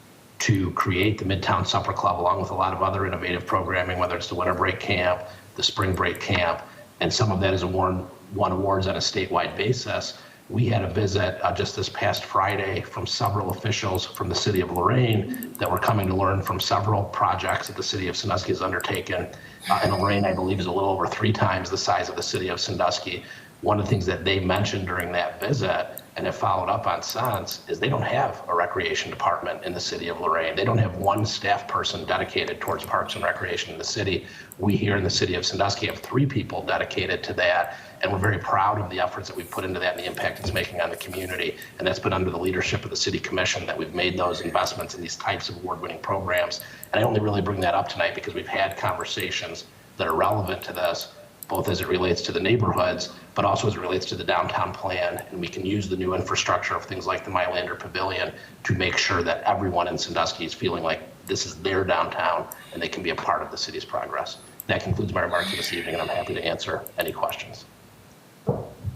to create the Midtown Supper Club, along with a lot of other innovative programming, whether it's the winter break camp, the spring break camp, and some of that has won awards on a statewide basis. We had a visit just this past Friday from several officials from the city of Lorraine that were coming to learn from several projects that the city of Sandusky has undertaken. And Lorraine, I believe, is a little over 3 times the size of the city of Sandusky. One of the things that they mentioned during that visit and have followed up on since is they don't have a recreation department in the city of Lorraine. They don't have one staff person dedicated towards parks and recreation in the city. We here in the city of Sandusky have 3 people dedicated to that, and we're very proud of the efforts that we've put into that and the impact it's making on the community. And that's been under the leadership of the city commission that we've made those investments in these types of award-winning programs. And I only really bring that up tonight because we've had conversations that are relevant to this, both as it relates to the neighborhoods, but also as it relates to the downtown plan. And we can use the new infrastructure of things like the Mylander Pavilion to make sure that everyone in Sandusky is feeling like this is their downtown and they can be a part of the city's progress. That concludes my remarks for this evening, and I'm happy to answer any questions.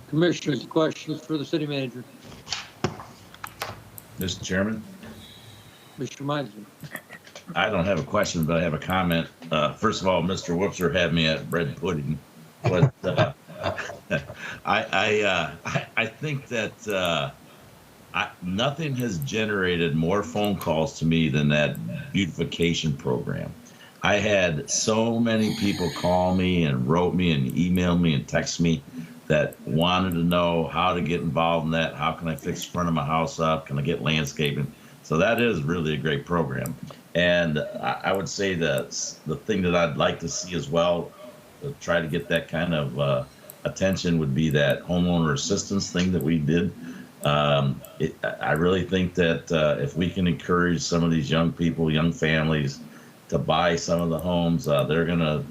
Commissioners, questions for the city manager? Mr. Chairman, Mr. Meinzer. I don't have a question, but I have a comment. First of all, Mr. Whoopser had me at bread pudding, but I think that nothing has generated more phone calls to me than that beautification program. I had so many people call me and wrote me and emailed me and text me that wanted to know how to get involved in that. How can I fix the front of my house up? Can I get landscaping? So that is really a great program. And I would say that the thing that I'd like to see as well, to try to get that kind of attention, would be that homeowner assistance thing that we did. I really think that if we can encourage some of these young people, young families, to buy some of the homes, they're going to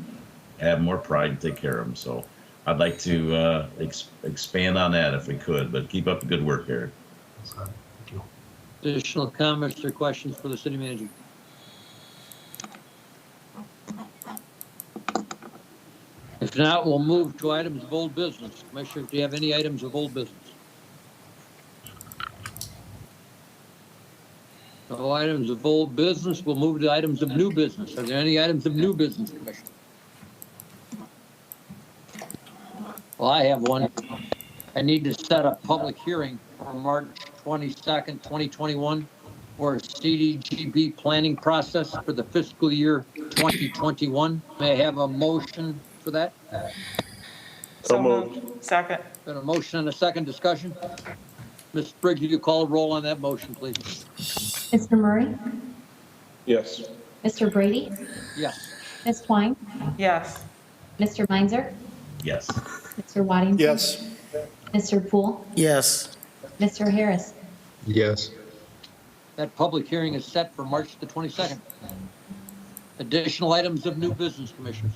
have more pride and take care of them. So I'd like to expand on that if we could, but keep up the good work, Eric. Additional comments or questions for the city manager? If not, we'll move to items of old business. Commissioner, do you have any items of old business? No items of old business. We'll move to items of new business. Are there any items of new business, Commissioner? Well, I have one. I need to set a public hearing for March 22nd, 2021 for a CDGB planning process for the fiscal year 2021. May I have a motion for that? So moved. Second. Been a motion and a second. Discussion. Ms. Briggs, will you call a roll on that motion, please? Mr. Murray? Yes. Mr. Brady? Yes. Ms. Twine? Yes. Mr. Meinzer? Yes. Mr. Waddington? Yes. Mr. Poole? Yes. Mr. Harris? Yes. That public hearing is set for March the 22nd. Additional items of new business, Commissioners.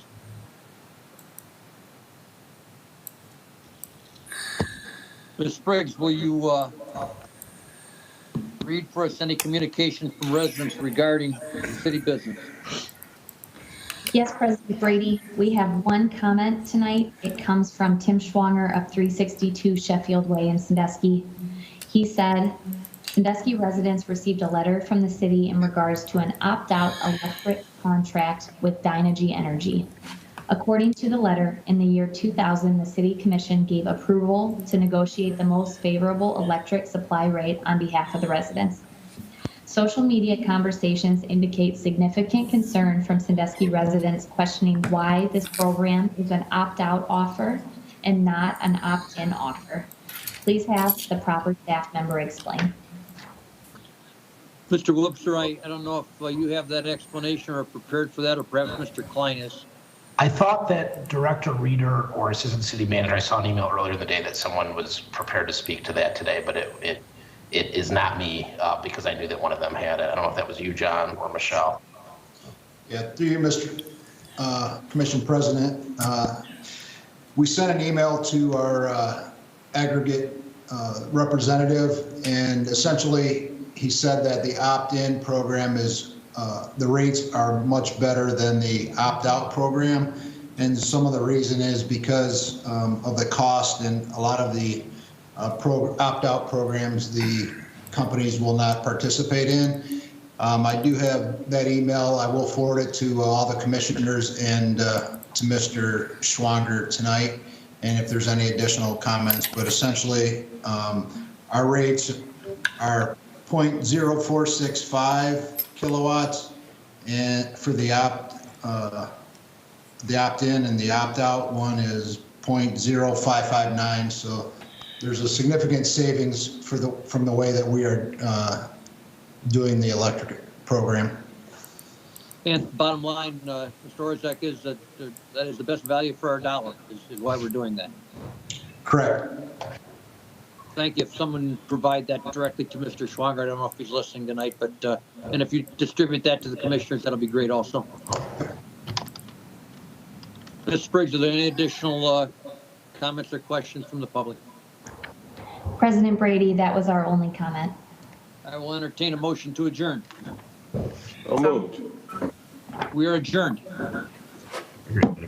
Ms. Briggs, will you read for us any communication from residents regarding city business? Yes, President Brady, we have one comment tonight. It comes from Tim Schwanger of 362 Sheffield Way in Sandusky. He said, Sandusky residents received a letter from the city in regards to an opt-out electric contract with Dynegy Energy. According to the letter, in the year 2000, the City Commission gave approval to negotiate the most favorable electric supply rate on behalf of the residents. Social media conversations indicate significant concern from Sandusky residents questioning why this program is an opt-out offer and not an opt-in offer. Please have the proper staff member explain. Mr. Whoopser, I don't know if you have that explanation or are prepared for that, or perhaps Mr. Klein is. I thought that Director Reeder or Assistant City Manager, I saw an email earlier in the day that someone was prepared to speak to that today, but it is not me because I knew that one of them had it. I don't know if that was you, John, or Michelle. Yeah, through you, Mr. Commission President. We sent an email to our aggregate representative, and essentially he said that the opt-in program is the rates are much better than the opt-out program. And some of the reason is because of the cost, and a lot of the opt-out programs the companies will not participate in. I do have that email. I will forward it to all the commissioners and to Mr. Schwanger tonight, and if there's any additional comments. But essentially, our rates are 0.0465 kilowatts, and for the opt-in, and the opt-out one is 0.0559. So there's a significant savings from the way that we are doing the electric program. And bottom line, Mr. Orzak, is that that is the best value for our dollar, is why we're doing that. Correct. Thank you. If someone provide that directly to Mr. Schwanger, I don't know if he's listening tonight, but, and if you distribute that to the commissioners, that'll be great also. Ms. Spriggs, are there any additional comments or questions from the public? President Brady, that was our only comment. I will entertain a motion to adjourn. So moved. We are adjourned.